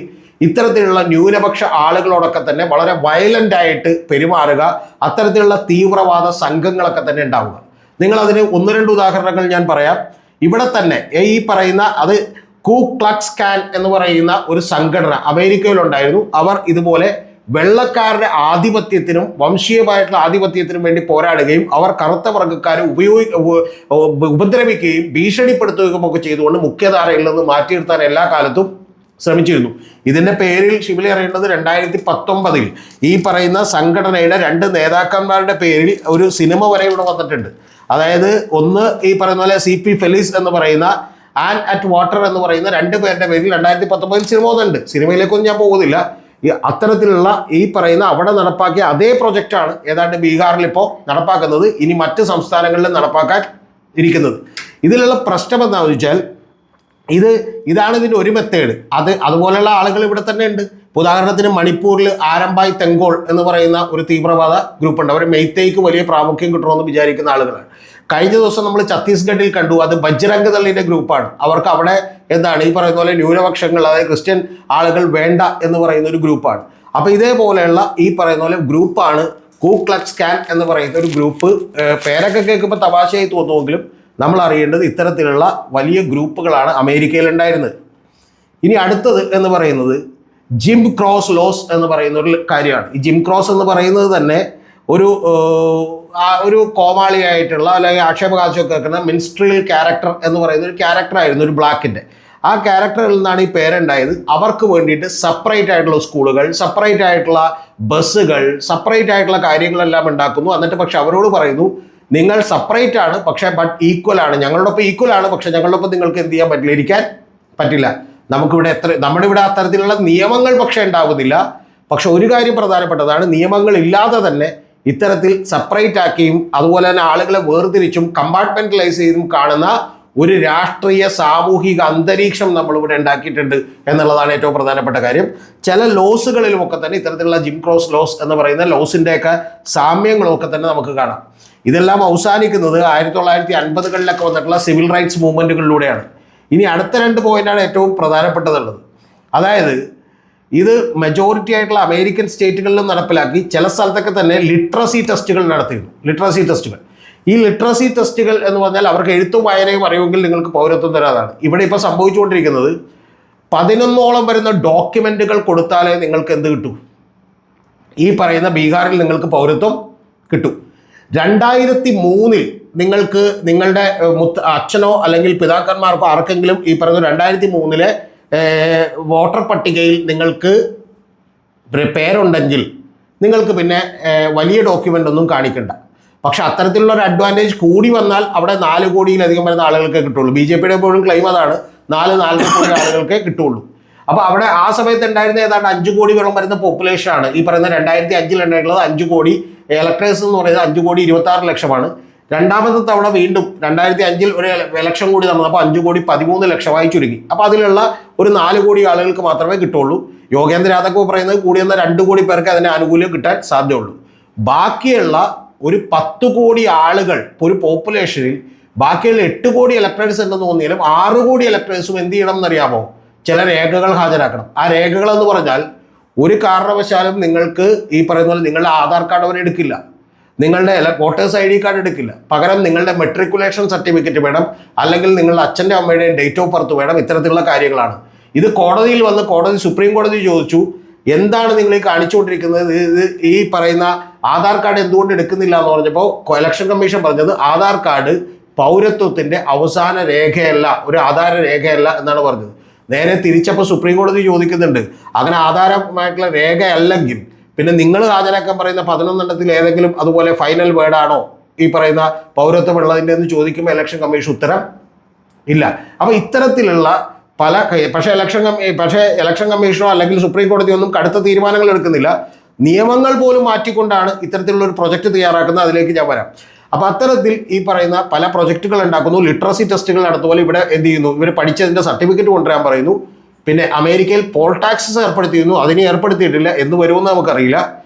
ഇത്തരത്തിലുള്ള ന്യൂനപക്ഷ ആളുകളോടൊക്കെ തന്നെ വളരെ വയലൻ്റ് ആയിട്ട് പെരുമാറുക, അത്തരത്തിലുള്ള തീവ്രവാദ സംഘങ്ങളൊക്കെ തന്നെ ഉണ്ടാവുക. നിങ്ങളതിന് 1-2 ഉദാഹരണങ്ങൾ ഞാൻ പറയാം. ഇവിടെ തന്നെ ഈ പറയുന്ന അത് കൂ ക്ലക്സ് കാൻ എന്ന് പറയുന്ന ഒരു സംഘടന അമേരിക്കയിലുണ്ടായിരുന്നു. അവർ ഇതുപോലെ വെള്ളക്കാരുടെ ആധിപത്യത്തിനും വംശീയമായിട്ടുള്ള ആധിപത്യത്തിനും വേണ്ടി പോരാടുകയും അവർ കറുത്ത വർഗ്ഗക്കാരെ ഉപദ്രവിക്കുകയും ഭീഷണിപ്പെടുത്തുകയും ഒക്കെ ചെയ്തുകൊണ്ട് മുഖ്യധാരയിൽ നിന്ന് മാറ്റി നിർത്താൻ എല്ലാ കാലത്തും ശ്രമിച്ചിരുന്നു. ഇതിൻ്റെ പേരിൽ ഷിബിലി അറിയേണ്ടത് 2019 ഈ പറയുന്ന സംഘടനയുടെ 2 നേതാക്കന്മാരുടെ പേരിൽ ഒരു സിനിമ വരെ ഇവിടെ വന്നിട്ടുണ്ട്. അതായത് ഒന്ന് ഈ പറയുന്ന പോലെ CP ഫെലിസ് എന്ന് പറയുന്ന, ആൻ അറ്റ് വാട്ടർ എന്ന് പറയുന്ന 2 പേരുടെ പേരിൽ 2019 സിനിമ വന്നിട്ടുണ്ട്. സിനിമയിലേക്കൊന്നും ഞാൻ പോകുന്നില്ല. ഈ അത്തരത്തിലുള്ള ഈ പറയുന്ന അവിടെ നടപ്പാക്കിയ അതേ പ്രൊജക്റ്റാണ് ഏതാണ്ട് ബീഹാറിൽ ഇപ്പോൾ നടപ്പാക്കുന്നത്, ഇനി മറ്റ് സംസ്ഥാനങ്ങളിലും നടപ്പാക്കാൻ ഇരിക്കുന്നത്. ഇതിലുള്ള പ്രശ്നം എന്താണെന്ന് വെച്ചാൽ ഇതാണ് ഇതിൻ്റെ ഒരു മെത്തേഡ്. അതുപോലെയുള്ള ആളുകൾ ഇവിടെ തന്നെ ഉണ്ട്. ഉദാഹരണത്തിന് മണിപ്പൂരിൽ ആരംഭായ് തെങ്കോൾ എന്ന് പറയുന്ന ഒരു തീവ്രവാദ ഗ്രൂപ്പുണ്ട്. അവർ മെയ്തേയ്ക്ക് വലിയ പ്രാമുഖ്യം കിട്ടണമെന്ന് വിചാരിക്കുന്ന ആളുകളാണ്. കഴിഞ്ഞ ദിവസം നമ്മൾ ഛത്തീസ്ഗഡിൽ കണ്ടു, അത് ബജ്രംഗ് ദളിൻ്റെ ഗ്രൂപ്പാണ്. അവർക്ക് അവിടെ എന്താണ് ഈ പറയുന്ന പോലെ ന്യൂനപക്ഷങ്ങൾ, അതായത് ക്രിസ്ത്യൻ ആളുകൾ വേണ്ട എന്ന് പറയുന്ന ഒരു ഗ്രൂപ്പാണ്. അപ്പോൾ ഇതേപോലെയുള്ള ഈ പറയുന്ന പോലെ ഗ്രൂപ്പാണ് കൂ ക്ലക്സ് കാൻ എന്ന് പറയുന്ന ഒരു ഗ്രൂപ്പ്. പേരൊക്കെ കേൾക്കുമ്പോൾ തമാശയായി തോന്നുമെങ്കിലും നമ്മൾ അറിയേണ്ടത് ഇത്തരത്തിലുള്ള വലിയ ഗ്രൂപ്പുകളാണ് അമേരിക്കയിൽ ഉണ്ടായിരുന്നത്. ഇനി അടുത്തത് എന്ന് പറയുന്നത് ജിം ക്രോസ് ലോസ് എന്ന് പറയുന്ന ഒരു കാര്യമാണ്. ഈ ജിം ക്രോസ് എന്ന് പറയുന്നത് തന്നെ ഒരു കോമാളിയായിട്ടുള്ള അല്ലെങ്കിൽ ആക്ഷേപകാശമൊക്കെ കേൾക്കുന്ന മിൻസ്ട്രിയൽ ക്യാരക്ടർ എന്ന് പറയുന്ന ഒരു ക്യാരക്ടറായിരുന്നു, ഒരു ബ്ലാക്കിൻ്റെ. ആ ക്യാരക്ടറിൽ നിന്നാണ് ഈ പേരുണ്ടായത്. അവർക്ക് വേണ്ടിയിട്ട് സെപ്പറേറ്റ് ആയിട്ടുള്ള സ്കൂളുകൾ, സെപ്പറേറ്റ് ആയിട്ടുള്ള ബസ്സുകൾ, സെപ്പറേറ്റ് ആയിട്ടുള്ള കാര്യങ്ങളെല്ലാം ഉണ്ടാക്കുന്നു. എന്നിട്ട് പക്ഷെ അവരോട് പറയുന്നു, നിങ്ങൾ സെപ്പറേറ്റ് ആണ് പക്ഷേ ബട്ട് ഈക്വൽ ആണ്, ഞങ്ങളോടൊപ്പം ഈക്വൽ ആണ്, പക്ഷെ ഞങ്ങളോടൊപ്പം നിങ്ങൾക്ക് എന്ത് ചെയ്യാൻ പറ്റില്ല, ഇരിക്കാൻ പറ്റില്ല. നമ്മുടെ ഇവിടെ അത്തരത്തിലുള്ള നിയമങ്ങൾ പക്ഷെ ഉണ്ടാകുന്നില്ല. പക്ഷെ ഒരു കാര്യം പ്രധാനപ്പെട്ടതാണ്, നിയമങ്ങൾ ഇല്ലാതെ തന്നെ ഇത്തരത്തിൽ സെപ്പറേറ്റ് ആക്കിയും അതുപോലെ തന്നെ ആളുകളെ വേർതിരിച്ചും കമ്പാർട്ട്മെന്റലൈസ് ചെയ്തും കാണുന്ന ഒരു രാഷ്ട്രീയ സാമൂഹിക അന്തരീക്ഷം നമ്മളിവിടെ ഉണ്ടാക്കിയിട്ടുണ്ട് എന്നുള്ളതാണ് ഏറ്റവും പ്രധാനപ്പെട്ട കാര്യം. ചില ലോസുകളിലുമൊക്കെ തന്നെ ഇത്തരത്തിലുള്ള ജിം ക്രോസ് ലോസ് എന്ന് പറയുന്ന ലോസിൻ്റെയൊക്കെ സാമ്യങ്ങളൊക്കെ തന്നെ നമുക്ക് കാണാം. ഇതെല്ലാം അവസാനിക്കുന്നത് 1950കളിലൊക്കെ വന്നിട്ടുള്ള സിവിൽ റൈറ്റ്സ് മൂവ്മെൻറ്റുകളിലൂടെയാണ്. ഇനി അടുത്ത 2 പോയിന്റാണ് ഏറ്റവും പ്രധാനപ്പെട്ടതുള്ളത്. അതായത് ഇത് മെജോറിറ്റി ആയിട്ടുള്ള അമേരിക്കൻ സ്റ്റേറ്റുകളിലും നടപ്പിലാക്കി. ചില സ്ഥലത്തൊക്കെ തന്നെ ലിറ്ററസി ടെസ്റ്റുകൾ നടത്തിയിരുന്നു. ഈ ലിറ്ററസി ടെസ്റ്റുകൾ എന്ന് പറഞ്ഞാൽ അവർക്ക് എഴുത്തും വായനയും അറിയുമെങ്കിൽ നിങ്ങൾക്ക് പൗരത്വം തരാതാണ്. ഇവിടെ ഇപ്പോൾ സംഭവിച്ചുകൊണ്ടിരിക്കുന്നത് 11ഓളം വരുന്ന ഡോക്യുമെന്റുകൾ കൊടുത്താലേ നിങ്ങൾക്ക് എന്ത് കിട്ടൂ, ഈ പറയുന്ന ബീഹാറിൽ നിങ്ങൾക്ക് പൗരത്വം കിട്ടും. 2003 നിങ്ങൾക്ക് നിങ്ങളുടെ അച്ഛനോ അല്ലെങ്കിൽ പിതാക്കന്മാർക്കോ ആർക്കെങ്കിലും ഈ പറയുന്ന 2003 വോട്ടർ പട്ടികയിൽ നിങ്ങൾക്ക് പേരുണ്ടെങ്കിൽ നിങ്ങൾക്ക് പിന്നെ വലിയ ഡോക്യുമെൻ്റ് ഒന്നും കാണിക്കണ്ട. പക്ഷെ അത്തരത്തിലുള്ള ഒരു അഡ്വാൻറ്റേജ് കൂടി വന്നാൽ അവിടെ 4 കോടിയിലധികം വരുന്ന ആളുകൾക്കേ കിട്ടുള്ളൂ. BJPയുടെ എപ്പോഴും ക്ലെയിം അതാണ്, 4 കോടി ആളുകൾക്കേ കിട്ടുള്ളൂ. അപ്പോൾ അവിടെ ആ സമയത്ത് ഉണ്ടായിരുന്ന ഏതാണ്ട് 5 കോടി വരുന്ന പോപ്പുലേഷനാണ് ഈ പറയുന്ന 2005 ഉണ്ടായിട്ടുള്ളത്. 5 കോടി ഇലക്ടേഴ്സ് എന്ന് പറയുന്നത് 5,26,00,000 രണ്ടാമത്തെ തവണ വീണ്ടും 2005 ഒരു ഇലക്ഷൻ കൂടി നടന്നപ്പോൾ 5,13,00,000 ചുരുങ്ങി. അപ്പോൾ അതിലുള്ള ഒരു 4 കോടി ആളുകൾക്ക് മാത്രമേ കിട്ടുള്ളൂ. യോഗേന്ദ്ര യാദവ് പറയുന്നത് കൂടിയെന്ന 2 കോടി പേർക്ക് അതിന് ആനുകൂല്യം കിട്ടാൻ സാധ്യതയുള്ളൂ. ബാക്കിയുള്ള ഒരു 10 കോടി ആളുകൾ ഒരു പോപ്പുലേഷനിൽ ബാക്കിയുള്ള 8 കോടി ഇലക്ടേഴ്സ് ഉണ്ടെന്ന് തോന്നിയാലും 6 കോടി ഇലക്ടേഴ്സും എന്ത് ചെയ്യണം എന്നറിയാമോ? ചില രേഖകൾ ഹാജരാക്കണം. ആ രേഖകൾ എന്ന് പറഞ്ഞാൽ ഒരു കാരണവശാലും നിങ്ങൾക്ക് ഈ പറയുന്ന പോലെ നിങ്ങളുടെ ആധാർ കാർഡ് അവർ എടുക്കില്ല, നിങ്ങളുടെ വോട്ടേഴ്സ് ID കാർഡ് എടുക്കില്ല. പകരം നിങ്ങളുടെ മെട്രിക്കുലേഷൻ സർട്ടിഫിക്കറ്റ് വേണം, അല്ലെങ്കിൽ നിങ്ങളുടെ അച്ഛൻ്റെ അമ്മയുടെയും ഡേറ്റ് ഓഫ് ബർത്ത് വേണം. ഇത്തരത്തിലുള്ള കാര്യങ്ങളാണ്. ഇത് കോടതിയിൽ വന്ന് സുപ്രീം കോടതി ചോദിച്ചു, എന്താണ് നിങ്ങൾ ഈ കാണിച്ചുകൊണ്ടിരിക്കുന്നത്, ഇത് ഈ പറയുന്ന ആധാർ കാർഡ് എന്തുകൊണ്ട് എടുക്കുന്നില്ല എന്ന് പറഞ്ഞപ്പോൾ ഇലക്ഷൻ കമ്മീഷൻ പറഞ്ഞത് ആധാർ കാർഡ് പൗരത്വത്തിൻ്റെ അവസാന രേഖയല്ല, ഒരു ആധാര രേഖയല്ല എന്നാണ് പറഞ്ഞത്. നേരെ തിരിച്ചപ്പോൾ സുപ്രീം കോടതി ചോദിക്കുന്നുണ്ട്, അങ്ങനെ ആധാരമായിട്ടുള്ള രേഖയല്ലെങ്കിൽ പിന്നെ നിങ്ങൾ ഹാജരാക്കാൻ പറയുന്ന 11 ഏതെങ്കിലും അതുപോലെ ഫൈനൽ വേർഡാണോ ഈ പറയുന്ന പൗരത്വം ഉള്ളതിൻ്റെ എന്ന് ചോദിക്കുമ്പോൾ ഇലക്ഷൻ കമ്മീഷൻ ഉത്തരം ഇല്ല. അപ്പോൾ ഇത്തരത്തിലുള്ള പല പക്ഷേ ഇലക്ഷൻ കമ്മീഷനോ അല്ലെങ്കിൽ സുപ്രീം കോടതിയോ ഒന്നും കടുത്ത തീരുമാനങ്ങൾ എടുക്കുന്നില്ല. നിയമങ്ങൾ പോലും മാറ്റിക്കൊണ്ടാണ് ഇത്തരത്തിലുള്ള ഒരു പ്രൊജക്റ്റ് തയ്യാറാക്കുന്നത്. അതിലേക്ക് ഞാൻ വരാം. അപ്പോൾ അത്തരത്തിൽ ഈ പറയുന്ന പല പ്രൊജക്റ്റുകൾ ഉണ്ടാക്കുന്നു, ലിറ്ററസി ടെസ്റ്റുകൾ നടത്തുപോലെ ഇവിടെ എന്ത് ചെയ്യുന്നു, ഇവർ പഠിച്ചതിൻ്റെ സർട്ടിഫിക്കറ്റ് കൊണ്ടുവരാൻ പറയുന്നു. പിന്നെ അമേരിക്കയിൽ പോൾ ടാക്സസ് ഏർപ്പെടുത്തിയിരുന്നു, അതിനെ ഏർപ്പെടുത്തിയിട്ടില്ല, എന്ന് വരുമെന്ന് നമുക്കറിയില്ല.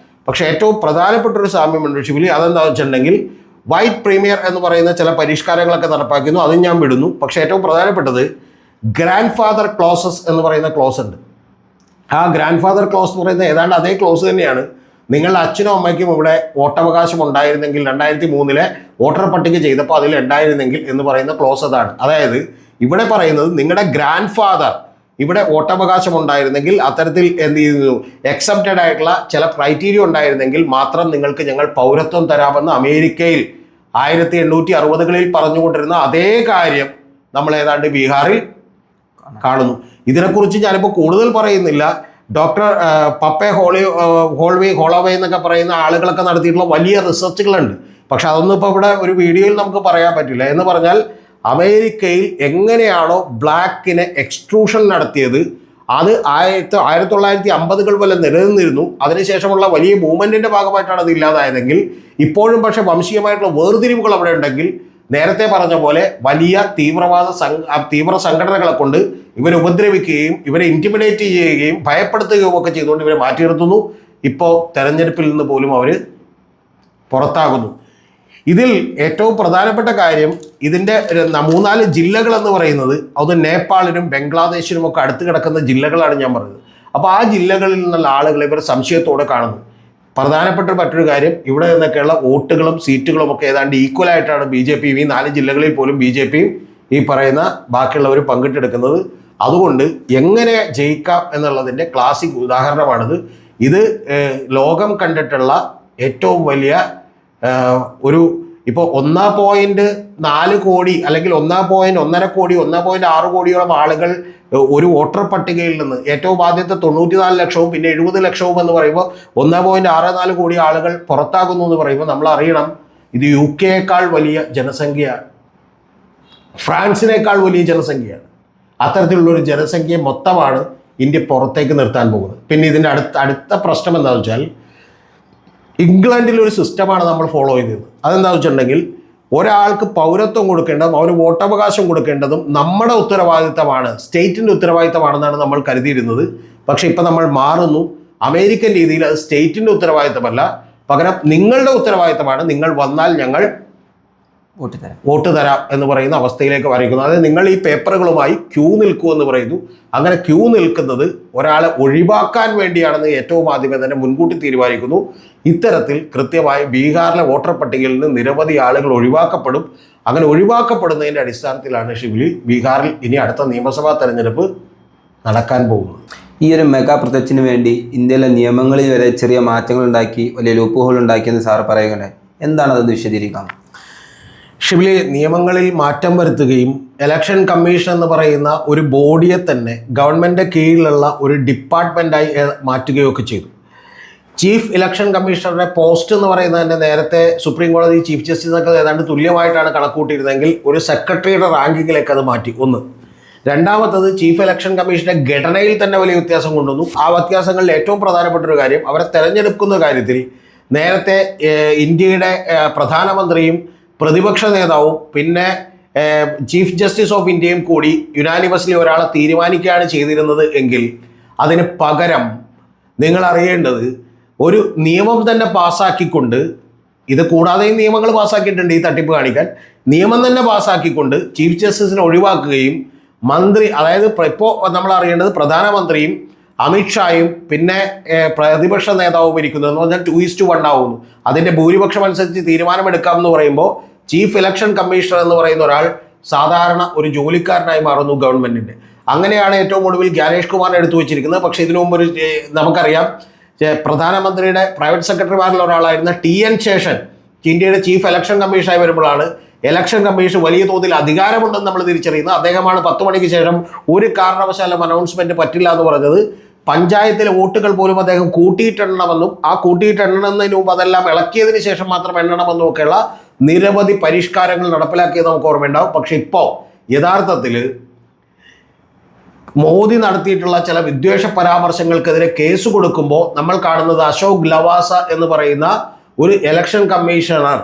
പക്ഷേ ഏറ്റവും പ്രധാനപ്പെട്ട ഒരു സാമ്യമുണ്ട് ഷിബിലി, അതെന്താണെന്ന് വെച്ചിട്ടുണ്ടെങ്കിൽ വൈറ്റ് പ്രീമിയർ എന്ന് പറയുന്ന ചില പരിഷ്കാരങ്ങളൊക്കെ നടപ്പാക്കുന്നു, അതും ഞാൻ വിടുന്നു. പക്ഷേ ഏറ്റവും പ്രധാനപ്പെട്ടത് ഗ്രാൻഡ് ഫാദർ ക്ലോസസ് എന്ന് പറയുന്ന ക്ലോസ് ഉണ്ട്. ആ ഗ്രാൻഡ് ഫാദർ ക്ലോസ് എന്ന് പറയുന്നത് ഏതാണ്ട് അതേ ക്ലോസ് തന്നെയാണ് നിങ്ങളുടെ അച്ഛനും അമ്മയ്ക്കും ഇവിടെ വോട്ടവകാശം ഉണ്ടായിരുന്നെങ്കിൽ 2003 വോട്ടർ പട്ടിക ചെയ്തപ്പോൾ അതിൽ ഉണ്ടായിരുന്നെങ്കിൽ എന്ന് പറയുന്ന ക്ലോസ് അതാണ്. അതായത് ഇവിടെ പറയുന്നത് നിങ്ങളുടെ ഗ്രാൻഡ് ഫാദർ ഇവിടെ വോട്ടവകാശം ഉണ്ടായിരുന്നെങ്കിൽ അത്തരത്തിൽ എന്ത് ചെയ്യുന്നു, എക്സെപ്റ്റഡ് ആയിട്ടുള്ള ചില ക്രൈറ്റീരിയ ഉണ്ടായിരുന്നെങ്കിൽ മാത്രം നിങ്ങൾക്ക് ഞങ്ങൾ പൗരത്വം തരാമെന്ന് അമേരിക്കയിൽ 1860കളിൽ പറഞ്ഞുകൊണ്ടിരുന്ന അതേ കാര്യം നമ്മൾ ഏതാണ്ട് ബീഹാറിൽ കാണുന്നു. ഇതിനെക്കുറിച്ച് ഞാനിപ്പോൾ കൂടുതൽ പറയുന്നില്ല. ഡോക്ടർ പപ്പെ ഹോളോവേ എന്നൊക്കെ പറയുന്ന ആളുകളൊക്കെ നടത്തിയിട്ടുള്ള വലിയ റിസർച്ചുകളുണ്ട്. പക്ഷെ അതൊന്നും ഇപ്പോൾ ഇവിടെ ഒരു വീഡിയോയിൽ നമുക്ക് പറയാൻ പറ്റില്ല. എന്ന് പറഞ്ഞാൽ അമേരിക്കയിൽ എങ്ങനെയാണോ ബ്ലാക്കിനെ എക്സ്ട്രൂഷൻ നടത്തിയത് അത് 1950കൾ വരെ നിലനിന്നിരുന്നു. അതിനുശേഷമുള്ള വലിയ മൂവ്മെൻറ്റിൻ്റെ ഭാഗമായിട്ടാണ് അത് ഇല്ലാതായതെങ്കിൽ ഇപ്പോഴും പക്ഷേ വംശീയമായിട്ടുള്ള വേർതിരിവുകൾ അവിടെ ഉണ്ടെങ്കിൽ നേരത്തെ പറഞ്ഞ പോലെ വലിയ തീവ്ര സംഘടനകളെ കൊണ്ട് ഇവരെ ഉപദ്രവിക്കുകയും ഇവരെ ഇൻറ്റിമിഡേറ്റ് ചെയ്യുകയും ഭയപ്പെടുത്തുകയും ഒക്കെ ചെയ്തുകൊണ്ട് ഇവരെ മാറ്റി നിർത്തുന്നു. ഇപ്പോൾ തെരഞ്ഞെടുപ്പിൽ നിന്ന് പോലും അവർ പുറത്താകുന്നു. ഇതിൽ ഏറ്റവും പ്രധാനപ്പെട്ട കാര്യം ഇതിൻ്റെ 3-4 ജില്ലകൾ എന്ന് പറയുന്നത് അത് നേപ്പാളിനും ബംഗ്ലാദേശിനും ഒക്കെ അടുത്ത് കിടക്കുന്ന ജില്ലകളാണ് ഞാൻ പറഞ്ഞത്. അപ്പോൾ ആ ജില്ലകളിൽ നിന്നുള്ള ആളുകൾ ഇവർ സംശയത്തോടെ കാണുന്നു. പ്രധാനപ്പെട്ട മറ്റൊരു കാര്യം, ഇവിടെ നിന്നൊക്കെയുള്ള വോട്ടുകളും സീറ്റുകളും ഒക്കെ ഏതാണ്ട് ഈക്വലായിട്ടാണ് BJP ഈ 4 ജില്ലകളിൽ പോലും BJPയും ഈ പറയുന്ന ബാക്കിയുള്ളവർ പങ്കിട്ടെടുക്കുന്നത്. അതുകൊണ്ട് എങ്ങനെ ജയിക്കാം എന്നുള്ളതിൻ്റെ ക്ലാസിക് ഉദാഹരണമാണിത്. ഇത് ലോകം കണ്ടിട്ടുള്ള ഏറ്റവും വലിയ ഒരു ഇപ്പോൾ 1.4 കോടി അല്ലെങ്കിൽ 1.1 കോടി 1.6 കോടിയോളം ആളുകൾ ഒരു വോട്ടർ പട്ടികയിൽ നിന്ന് ഏറ്റവും ആദ്യത്തെ 94 ലക്ഷവും പിന്നെ 70 ലക്ഷവും എന്ന് പറയുമ്പോൾ 1.64 കോടി ആളുകൾ പുറത്താകുന്നു എന്ന് പറയുമ്പോൾ നമ്മൾ അറിയണം, ഇത് UK വലിയ ജനസംഖ്യയാണ്, ഫ്രാൻസിനേക്കാൾ വലിയ ജനസംഖ്യയാണ്. അത്തരത്തിലുള്ളൊരു ജനസംഖ്യ മൊത്തമാണ് ഇന്ത്യ പുറത്തേക്ക് നിർത്താൻ പോകുന്നത്. പിന്നെ ഇതിൻ്റെ അടുത്ത പ്രശ്നം എന്താണെന്ന് വെച്ചാൽ, ഇംഗ്ലണ്ടിലൊരു സിസ്റ്റമാണ് നമ്മൾ ഫോളോ ചെയ്തത്. അതെന്താണെന്ന് വെച്ചിട്ടുണ്ടെങ്കിൽ, ഒരാൾക്ക് പൗരത്വം കൊടുക്കേണ്ടതും അവന് വോട്ടവകാശം കൊടുക്കേണ്ടതും നമ്മുടെ ഉത്തരവാദിത്തമാണ്, സ്റ്റേറ്റിൻ്റെ ഉത്തരവാദിത്തമാണെന്നാണ് നമ്മൾ കരുതിയിരുന്നത്. പക്ഷേ ഇപ്പം നമ്മൾ മാറുന്നു. അമേരിക്കൻ രീതിയിൽ അത് സ്റ്റേറ്റിൻ്റെ ഉത്തരവാദിത്തമല്ല, പകരം നിങ്ങളുടെ ഉത്തരവാദിത്തമാണ്. നിങ്ങൾ വന്നാൽ ഞങ്ങൾ വോട്ട് തരാം എന്ന് പറയുന്ന അവസ്ഥയിലേക്ക് വരയ്ക്കുന്നു. അതായത് നിങ്ങൾ ഈ പേപ്പറുകളുമായി ക്യൂ നിൽക്കൂ എന്ന് പറയുന്നു. അങ്ങനെ ക്യൂ നിൽക്കുന്നത് ഒരാളെ ഒഴിവാക്കാൻ വേണ്ടിയാണെന്ന് ഏറ്റവും ആദ്യമേ തന്നെ മുൻകൂട്ടി തീരുമാനിക്കുന്നു. ഇത്തരത്തിൽ കൃത്യമായി ബീഹാറിലെ വോട്ടർ പട്ടികയിൽ നിന്ന് നിരവധി ആളുകൾ ഒഴിവാക്കപ്പെടും. അങ്ങനെ ഒഴിവാക്കപ്പെടുന്നതിൻ്റെ അടിസ്ഥാനത്തിലാണ് ഷിബിലി ബീഹാറിൽ ഇനി അടുത്ത നിയമസഭാ തെരഞ്ഞെടുപ്പ് നടക്കാൻ പോകുന്നത്. ഈ ഒരു മെഗാ പ്രൊജക്റ്റിന് വേണ്ടി ഇന്ത്യയിലെ നിയമങ്ങളിൽ വരെ ചെറിയ മാറ്റങ്ങൾ ഉണ്ടാക്കി വലിയ ലൂപ്പ് ഹോൾ ഉണ്ടാക്കിയെന്ന് സാർ പറയുകയുണ്ടായി. എന്താണ് അതെന്ന് വിശദീകരിക്കാം? ഷിബിലി, നിയമങ്ങളിൽ മാറ്റം വരുത്തുകയും ഇലക്ഷൻ കമ്മീഷൻ എന്ന് പറയുന്ന ഒരു ബോഡിയെ തന്നെ ഗവൺമെൻറ് കീഴിലുള്ള ഒരു ഡിപ്പാർട്ട്മെൻറ്റായി മാറ്റുകയൊക്കെ ചെയ്തു. ചീഫ് ഇലക്ഷൻ കമ്മീഷണറുടെ പോസ്റ്റ് എന്ന് പറയുന്നത് തന്നെ നേരത്തെ സുപ്രീം കോടതി ചീഫ് ജസ്റ്റിസൊക്കെ ഏതാണ്ട് തുല്യമായിട്ടാണ് കണക്കൂട്ടിയിരുന്നെങ്കിൽ ഒരു സെക്രട്ടറിയുടെ റാങ്കിങ്ങിലേക്ക് അത് മാറ്റി. ഒന്ന്. രണ്ടാമത്തത്, ചീഫ് ഇലക്ഷൻ കമ്മീഷന്റെ ഘടനയിൽ തന്നെ വലിയ വ്യത്യാസം കൊണ്ടുവന്നു. ആ വ്യത്യാസങ്ങളിൽ ഏറ്റവും പ്രധാനപ്പെട്ട ഒരു കാര്യം, അവരെ തെരഞ്ഞെടുക്കുന്ന കാര്യത്തിൽ നേരത്തെ ഇന്ത്യയുടെ പ്രധാനമന്ത്രിയും പ്രതിപക്ഷ നേതാവും പിന്നെ ചീഫ് ജസ്റ്റിസ് ഓഫ് ഇന്ത്യയും കൂടി യുനാനിമസ്ലി ഒരാളെ തീരുമാനിക്കുകയാണ് ചെയ്തിരുന്നത് എങ്കിൽ അതിന് പകരം നിങ്ങൾ അറിയേണ്ടത് ഒരു നിയമം തന്നെ പാസ്സാക്കിക്കൊണ്ട്, ഇത് കൂടാതെയും നിയമങ്ങൾ പാസ്സാക്കിയിട്ടുണ്ട് ഈ തട്ടിപ്പ് കാണിക്കാൻ, നിയമം തന്നെ പാസ്സാക്കിക്കൊണ്ട് ചീഫ് ജസ്റ്റിസിനെ ഒഴിവാക്കുകയും മന്ത്രി, അതായത് ഇപ്പോൾ നമ്മൾ അറിയേണ്ടത് പ്രധാനമന്ത്രിയും അമിത്ഷായും പിന്നെ പ്രതിപക്ഷ നേതാവും ഇരിക്കുന്നത് എന്ന് പറഞ്ഞാൽ 2:1 ആവുന്നു. അതിൻ്റെ ഭൂരിപക്ഷം അനുസരിച്ച് തീരുമാനമെടുക്കാമെന്ന് പറയുമ്പോൾ ചീഫ് ഇലക്ഷൻ കമ്മീഷണർ എന്ന് പറയുന്ന ഒരാൾ സാധാരണ ഒരു ജോലിക്കാരനായി മാറുന്നു ഗവൺമെൻറ്റിൻ്റെ. അങ്ങനെയാണ് ഏറ്റവും ഒടുവിൽ ജ്ഞാനേഷ് കുമാറിനെ എടുത്തു വെച്ചിരിക്കുന്നത്. പക്ഷേ ഇതിനു മുമ്പ് നമുക്കറിയാം, പ്രധാനമന്ത്രിയുടെ പ്രൈവറ്റ് സെക്രട്ടറിമാരിൽ ഒരാളായിരുന്ന TN ശേഷൻ ഇന്ത്യയുടെ ചീഫ് ഇലക്ഷൻ കമ്മീഷനായി വരുമ്പോഴാണ് ഇലക്ഷൻ കമ്മീഷൻ വലിയ തോതിൽ അധികാരമുണ്ടെന്ന് നമ്മൾ തിരിച്ചറിയുന്നത്. അദ്ദേഹമാണ് 10 മണിക്ക് ശേഷം ഒരു കാരണവശാലും അനൗൺസ്മെൻറ്റ് പറ്റില്ല എന്ന് പറഞ്ഞത്. പഞ്ചായത്തിലെ വോട്ടുകൾ പോലും അദ്ദേഹം കൂട്ടിയിട്ടെണ്ണണമെന്നും ആ കൂട്ടിയിട്ടെണ്ണുന്നതിന് മുമ്പ് അതെല്ലാം ഇളക്കിയതിന് ശേഷം മാത്രം എണ്ണണമെന്നും ഒക്കെയുള്ള നിരവധി പരിഷ്കാരങ്ങൾ നടപ്പിലാക്കിയത് നമുക്ക് ഓർമ്മയുണ്ടാവും. പക്ഷെ ഇപ്പോൾ യഥാർത്ഥത്തിൽ മോദി നടത്തിയിട്ടുള്ള ചില വിദ്വേഷ പരാമർശങ്ങൾക്കെതിരെ കേസ് കൊടുക്കുമ്പോൾ നമ്മൾ കാണുന്നത് അശോക് ലവാസ എന്ന് പറയുന്ന ഒരു ഇലക്ഷൻ കമ്മീഷണർ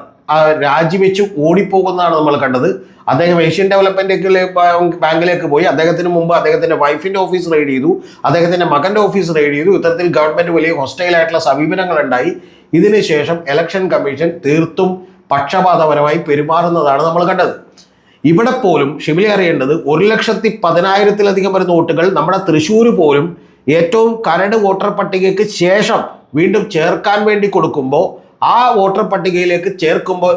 രാജിവെച്ച് ഓടിപ്പോകുന്നതാണ് നമ്മൾ കണ്ടത്. അദ്ദേഹം ഏഷ്യൻ ഡെവലപ്മെന്റ് ബാങ്കിലേക്ക് പോയി. അദ്ദേഹത്തിന് മുമ്പ് അദ്ദേഹത്തിൻ്റെ വൈഫിൻ്റെ ഓഫീസ് റെയ്ഡ് ചെയ്തു, അദ്ദേഹത്തിൻ്റെ മകൻ്റെ ഓഫീസ് റെയ്ഡ് ചെയ്തു. ഇത്തരത്തിൽ ഗവൺമെൻറ് വലിയ ഹോസ്റ്റൈലായിട്ടുള്ള സമീപനങ്ങളുണ്ടായി. ഇതിനുശേഷം ഇലക്ഷൻ കമ്മീഷൻ തീർത്തും പക്ഷപാതപരമായി പെരുമാറുന്നതാണ് നമ്മൾ കണ്ടത്. ഇവിടെ പോലും ഷിബിലി അറിയേണ്ടത് 1,10,000-ലധികം വരുന്ന വോട്ടുകൾ നമ്മുടെ തൃശ്ശൂർ പോലും ഏറ്റവും കരട് വോട്ടർ പട്ടികയ്ക്ക് ശേഷം വീണ്ടും ചേർക്കാൻ വേണ്ടി കൊടുക്കുമ്പോൾ ആ വോട്ടർ പട്ടികയിലേക്ക് ചേർക്കുമ്പോൾ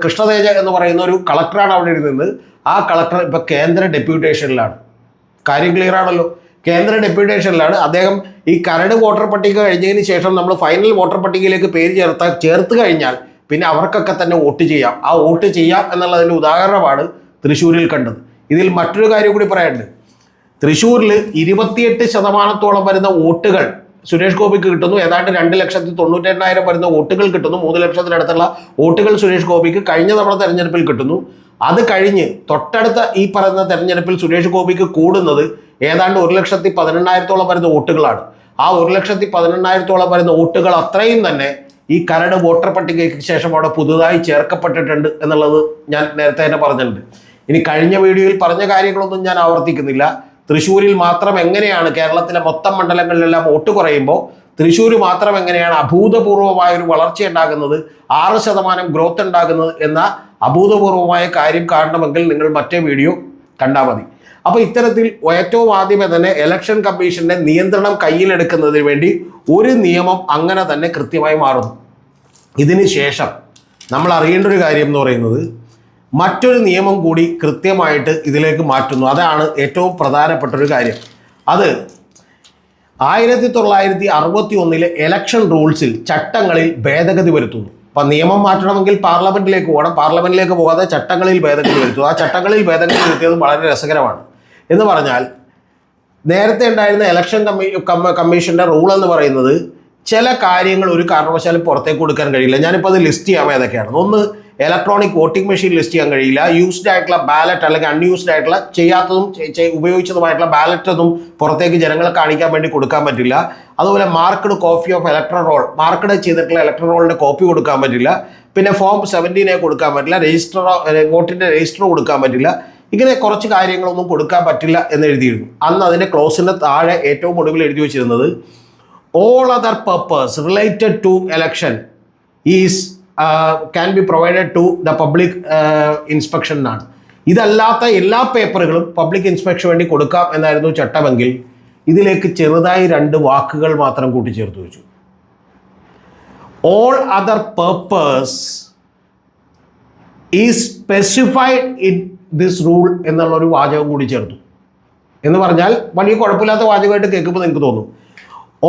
കൃഷ്ണതേജ എന്ന് പറയുന്ന ഒരു കളക്ടറാണ് അവിടെ ഇരുന്നത്. ആ കളക്ടർ ഇപ്പോൾ കേന്ദ്ര ഡെപ്യൂട്ടേഷനിലാണ്. കാര്യം ക്ലിയർ ആണല്ലോ, കേന്ദ്ര ഡെപ്യൂട്ടേഷനിലാണ് അദ്ദേഹം. ഈ കരട് വോട്ടർ പട്ടിക കഴിഞ്ഞതിന് ശേഷം നമ്മൾ ഫൈനൽ വോട്ടർ പട്ടികയിലേക്ക് പേര് ചേർത്ത് കഴിഞ്ഞാൽ പിന്നെ അവർക്കൊക്കെ തന്നെ വോട്ട് ചെയ്യാം. ആ വോട്ട് ചെയ്യാം എന്നുള്ളതിൻ്റെ ഉദാഹരണമാണ് തൃശ്ശൂരിൽ കണ്ടത്. ഇതിൽ മറ്റൊരു കാര്യം കൂടി പറയാനുണ്ട്. തൃശ്ശൂരിൽ 28% വരുന്ന വോട്ടുകൾ സുരേഷ് ഗോപിക്ക് കിട്ടുന്നു. ഏതാണ്ട് 2,98,000 വരുന്ന വോട്ടുകൾ കിട്ടുന്നു. 3 ലക്ഷത്തിനടുത്തുള്ള വോട്ടുകൾ സുരേഷ് ഗോപിക്ക് കഴിഞ്ഞ തവണ തെരഞ്ഞെടുപ്പിൽ കിട്ടുന്നു. അത് കഴിഞ്ഞ് തൊട്ടടുത്ത ഈ പറയുന്ന തെരഞ്ഞെടുപ്പിൽ സുരേഷ് ഗോപിക്ക് കൂടുന്നത് ഏതാണ്ട് 1,18,000 വരുന്ന വോട്ടുകളാണ്. ആ 1,18,000 വരുന്ന വോട്ടുകൾ അത്രയും തന്നെ ഈ കരട് വോട്ടർ പട്ടികയ്ക്ക് ശേഷം അവിടെ പുതുതായി ചേർക്കപ്പെട്ടിട്ടുണ്ട് എന്നുള്ളത് ഞാൻ നേരത്തെ തന്നെ പറഞ്ഞിട്ടുണ്ട്. ഇനി കഴിഞ്ഞ വീഡിയോയിൽ പറഞ്ഞ കാര്യങ്ങളൊന്നും ഞാൻ ആവർത്തിക്കുന്നില്ല. തൃശ്ശൂരിൽ മാത്രം എങ്ങനെയാണ് കേരളത്തിലെ മൊത്തം മണ്ഡലങ്ങളിലെല്ലാം വോട്ട് കുറയുമ്പോൾ തൃശ്ശൂർ മാത്രം എങ്ങനെയാണ് അഭൂതപൂർവമായ ഒരു വളർച്ച ഉണ്ടാകുന്നത്, 6% ഗ്രോത്ത് ഉണ്ടാകുന്നത് എന്ന അഭൂതപൂർവമായ കാര്യം കാണണമെങ്കിൽ നിങ്ങൾ മറ്റേ വീഡിയോ കണ്ടാൽ മതി. അപ്പോൾ ഇത്തരത്തിൽ ഏറ്റവും ആദ്യമേ തന്നെ ഇലക്ഷൻ കമ്മീഷന്റെ നിയന്ത്രണം കയ്യിലെടുക്കുന്നതിന് വേണ്ടി ഒരു നിയമം അങ്ങനെ തന്നെ കൃത്യമായി മാറുന്നു. ഇതിന് ശേഷം നമ്മൾ അറിയേണ്ട ഒരു കാര്യം എന്ന് പറയുന്നത് മറ്റൊരു നിയമം കൂടി കൃത്യമായിട്ട് ഇതിലേക്ക് മാറ്റുന്നു. അതാണ് ഏറ്റവും പ്രധാനപ്പെട്ട ഒരു കാര്യം. അത് 1961 ഇലക്ഷൻ റൂൾസിൽ, ചട്ടങ്ങളിൽ ഭേദഗതി വരുത്തുന്നു. അപ്പം നിയമം മാറ്റണമെങ്കിൽ പാർലമെന്റിലേക്ക് പോകണം. പാർലമെന്റിലേക്ക് പോകാതെ ചട്ടങ്ങളിൽ ഭേദഗതി വരുത്തുക. ആ ചട്ടങ്ങളിൽ ഭേദഗതി വരുത്തിയത് വളരെ രസകരമാണ്. എന്ന് പറഞ്ഞാൽ നേരത്തെ ഉണ്ടായിരുന്ന ഇലക്ഷൻ കമ്മീഷന്റെ റൂൾ എന്ന് പറയുന്നത് ചില കാര്യങ്ങൾ ഒരു കാരണവശാലും പുറത്തേക്ക് കൊടുക്കാൻ കഴിയില്ല. ഞാനിപ്പോൾ അത് ലിസ്റ്റ് ചെയ്യാൻ ഏതൊക്കെയാണ്. ഒന്ന്, ഇലക്ട്രോണിക് വോട്ടിംഗ് മെഷീൻ ലിസ്റ്റ് ചെയ്യാൻ കഴിയില്ല. യൂസ്ഡ് ആയിട്ടുള്ള ബാലറ്റ് അല്ലെങ്കിൽ അൺയൂസ്ഡ് ആയിട്ടുള്ള ചെയ്യാത്തതും ഉപയോഗിച്ചതുമായിട്ടുള്ള ബാലറ്റ് ഒന്നും പുറത്തേക്ക് ജനങ്ങളെ കാണിക്കാൻ വേണ്ടി കൊടുക്കാൻ പറ്റില്ല. അതുപോലെ marked copy of electoral roll, marked ചെയ്തിട്ടുള്ള ഇലക്ട്രൽ റോളിൻ്റെ കോപ്പി കൊടുക്കാൻ പറ്റില്ല. പിന്നെ ഫോം 17 കൊടുക്കാൻ പറ്റില്ല. വോട്ടിൻ്റെ രജിസ്റ്റർ കൊടുക്കാൻ പറ്റില്ല. ഇങ്ങനെ കുറച്ച് കാര്യങ്ങളൊന്നും കൊടുക്കാൻ പറ്റില്ല എന്ന് എഴുതിയിരുന്നു. അന്ന് അതിൻ്റെ ക്ലോസിൻ്റെ താഴെ ഏറ്റവും ഒടുവിൽ എഴുതി വെച്ചിരുന്നത് all other purpose related to election is can be provided to the public inspection എന്നാണ്. ഇതല്ലാത്ത എല്ലാ പേപ്പറുകളും പബ്ലിക് ഇൻസ്പെക്ഷൻ വേണ്ടി കൊടുക്കാം എന്നായിരുന്നു ചട്ടമെങ്കിൽ ഇതിലേക്ക് ചെറുതായി 2 വാക്കുകൾ മാത്രം കൂട്ടിച്ചേർത്ത് വെച്ചു. All other purpose is specified in this rule എന്നുള്ളൊരു വാചകം കൂടി ചേർത്തു. എന്ന് പറഞ്ഞാൽ വലിയ കുഴപ്പമില്ലാത്ത വാചകമായിട്ട് കേൾക്കുമ്പോൾ നിങ്ങൾക്ക് തോന്നും.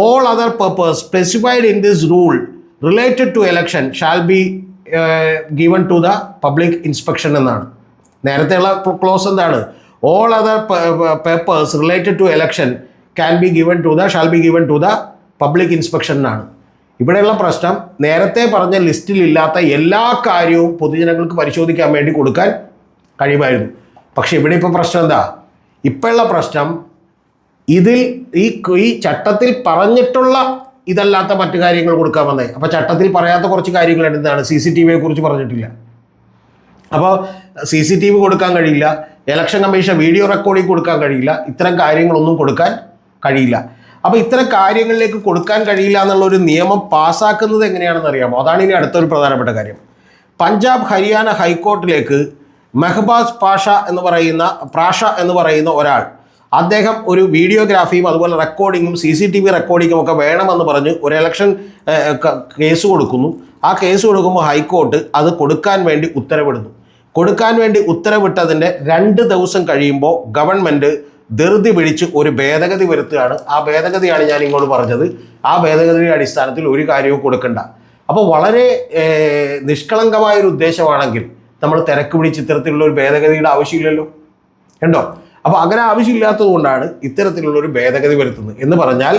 All other purpose specified in this rule related to election shall be given to the public inspection എന്നാണ്. നേരത്തെയുള്ള ക്ലോസ് എന്താണ്? All other papers related to election shall be given to the public inspection എന്നാണ്. ഇവിടെയുള്ള പ്രശ്നം നേരത്തെ പറഞ്ഞ ലിസ്റ്റിലില്ലാത്ത എല്ലാ കാര്യവും പൊതുജനങ്ങൾക്ക് പരിശോധിക്കാൻ വേണ്ടി കൊടുക്കാൻ കഴിയുമായിരുന്നു. പക്ഷെ ഇവിടെ ഇപ്പോൾ പ്രശ്നം എന്താ? ഇപ്പോഴുള്ള പ്രശ്നം ഇതിൽ ഈ ചട്ടത്തിൽ പറഞ്ഞിട്ടുള്ള ഇതല്ലാത്ത മറ്റു കാര്യങ്ങൾ കൊടുക്കാൻ വന്നേ. അപ്പോൾ ചട്ടത്തിൽ പറയാത്ത കുറച്ച് കാര്യങ്ങൾ എന്താണ്? CCTV കുറിച്ച് പറഞ്ഞിട്ടില്ല. അപ്പോൾ CCTV കൊടുക്കാൻ കഴിയില്ല. ഇലക്ഷൻ കമ്മീഷൻ വീഡിയോ റെക്കോർഡിംഗ് കൊടുക്കാൻ കഴിയില്ല. ഇത്തരം കാര്യങ്ങളൊന്നും കൊടുക്കാൻ കഴിയില്ല. അപ്പോൾ ഇത്തരം കാര്യങ്ങളിലേക്ക് കൊടുക്കാൻ കഴിയില്ല എന്നുള്ളൊരു നിയമം പാസ്സാക്കുന്നത് എങ്ങനെയാണെന്ന് അറിയാമോ? അതാണ് ഇനി അടുത്തൊരു പ്രധാനപ്പെട്ട കാര്യം. പഞ്ചാബ് ഹരിയാന ഹൈക്കോർട്ടിലേക്ക് മെഹബാസ് പാഷ എന്ന് പറയുന്ന ഒരാൾ, അദ്ദേഹം ഒരു വീഡിയോഗ്രാഫിയും അതുപോലെ റെക്കോർഡിങ്ങും CCTV റെക്കോർഡിങ്ങും ഒക്കെ വേണമെന്ന് പറഞ്ഞ് ഒരു ഇലക്ഷൻ കേസ് കൊടുക്കുന്നു. ആ കേസ് കൊടുക്കുമ്പോൾ ഹൈക്കോർട്ട് അത് കൊടുക്കാൻ വേണ്ടി ഉത്തരവിടുന്നു. കൊടുക്കാൻ വേണ്ടി ഉത്തരവിട്ടതിൻ്റെ 2 ദിവസം കഴിയുമ്പോൾ ഗവൺമെൻറ് ധൃതി പിടിച്ച് ഒരു ഭേദഗതി വരുത്തുകയാണ്. ആ ഭേദഗതിയാണ് ഞാൻ ഇങ്ങോട്ട് പറഞ്ഞത്. ആ ഭേദഗതിയുടെ അടിസ്ഥാനത്തിൽ ഒരു കാര്യവും കൊടുക്കണ്ട. അപ്പോൾ വളരെ നിഷ്കളങ്കമായൊരു ഉദ്ദേശമാണെങ്കിൽ നമ്മൾ തിരക്ക് പിടിച്ച് ഇത്തരത്തിലുള്ള ഒരു ഭേദഗതിയുടെ ആവശ്യമില്ലല്ലോ, കണ്ടോ? അപ്പോൾ അങ്ങനെ ആവശ്യമില്ലാത്തത് കൊണ്ടാണ് ഇത്തരത്തിലുള്ള ഒരു ഭേദഗതി വരുത്തുന്നത്. എന്ന് പറഞ്ഞാൽ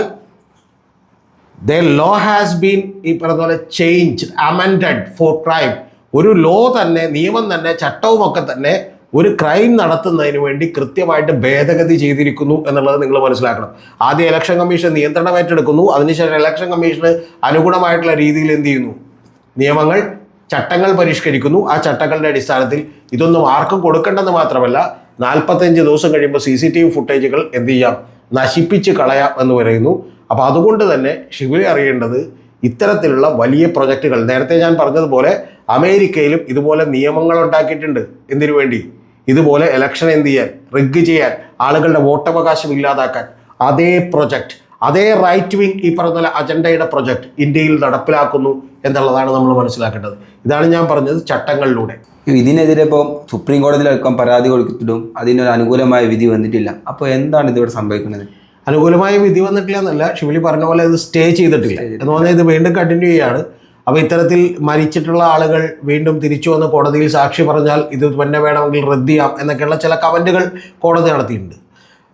ദ ലോ ഹാസ് ബീൻ ഈ പറഞ്ഞ പോലെ ചേഞ്ച്ഡ്, അമെൻഡഡ് ഫോർ ക്രൈം. ഒരു ലോ തന്നെ, നിയമം തന്നെ, ചട്ടവുമൊക്കെ തന്നെ ഒരു ക്രൈം നടത്തുന്നതിന് വേണ്ടി കൃത്യമായിട്ട് ഭേദഗതി ചെയ്തിരിക്കുന്നു എന്നുള്ളത് നിങ്ങൾ മനസ്സിലാക്കണം. ആദ്യം ഇലക്ഷൻ കമ്മീഷൻ നിയന്ത്രണം ഏറ്റെടുക്കുന്നു. അതിനുശേഷം ഇലക്ഷൻ കമ്മീഷന് അനുഗുണമായിട്ടുള്ള രീതിയിൽ എന്ത് ചെയ്യുന്നു? നിയമങ്ങൾ, ചട്ടങ്ങൾ പരിഷ്കരിക്കുന്നു. ആ ചട്ടങ്ങളുടെ അടിസ്ഥാനത്തിൽ ഇതൊന്നും ആർക്കും കൊടുക്കേണ്ടെന്ന് മാത്രമല്ല 45 ദിവസം കഴിയുമ്പോൾ CCTV ഫുട്ടേജുകൾ എന്ത് ചെയ്യാം? നശിപ്പിച്ച് കളയാം എന്ന് പറയുന്നു. അപ്പോൾ അതുകൊണ്ട് തന്നെ ശിവനെ അറിയേണ്ടത് ഇത്തരത്തിലുള്ള വലിയ പ്രൊജക്റ്റുകൾ, നേരത്തെ ഞാൻ പറഞ്ഞതുപോലെ അമേരിക്കയിലും ഇതുപോലെ നിയമങ്ങൾ ഉണ്ടാക്കിയിട്ടുണ്ട്. എന്തിനു വേണ്ടി? ഇതുപോലെ ഇലക്ഷൻ എന്ത് ചെയ്യാൻ? റിഗ് ചെയ്യാൻ, ആളുകളുടെ വോട്ടവകാശം ഇല്ലാതാക്കാൻ. അതേ പ്രൊജക്റ്റ്, അതേ റൈറ്റ് വിങ് ഈ പറഞ്ഞ അജണ്ടയുടെ പ്രൊജക്റ്റ് ഇന്ത്യയിൽ നടപ്പിലാക്കുന്നു എന്നുള്ളതാണ് നമ്മൾ മനസ്സിലാക്കേണ്ടത്. ഇതാണ് ഞാൻ പറഞ്ഞത്, ചട്ടങ്ങളിലൂടെ. ഇതിനെതിരെ ഇപ്പോൾ സുപ്രീം കോടതിയിലടക്കം പരാതി കൊടുത്തിട്ടും അതിനൊരു അനുകൂലമായ വിധി വന്നിട്ടില്ല. അപ്പോൾ എന്താണ് ഇതിവിടെ സംഭവിക്കുന്നത്? അനുകൂലമായ വിധി വന്നിട്ടില്ല എന്നല്ല, ഷിവലി പറഞ്ഞ പോലെ ഇത് സ്റ്റേ ചെയ്തിട്ടില്ല എന്ന് പറഞ്ഞാൽ ഇത് വീണ്ടും കണ്ടിന്യൂ ചെയ്യാണ്. അപ്പോൾ ഇത്തരത്തിൽ മരിച്ചിട്ടുള്ള ആളുകൾ വീണ്ടും തിരിച്ചു വന്ന് കോടതിയിൽ സാക്ഷി പറഞ്ഞാൽ ഇത് തന്നെ വേണമെങ്കിൽ റദ്ദ് ചെയ്യാം എന്നൊക്കെയുള്ള ചില കമൻറ്റുകൾ കോടതി നടത്തിയിട്ടുണ്ട്.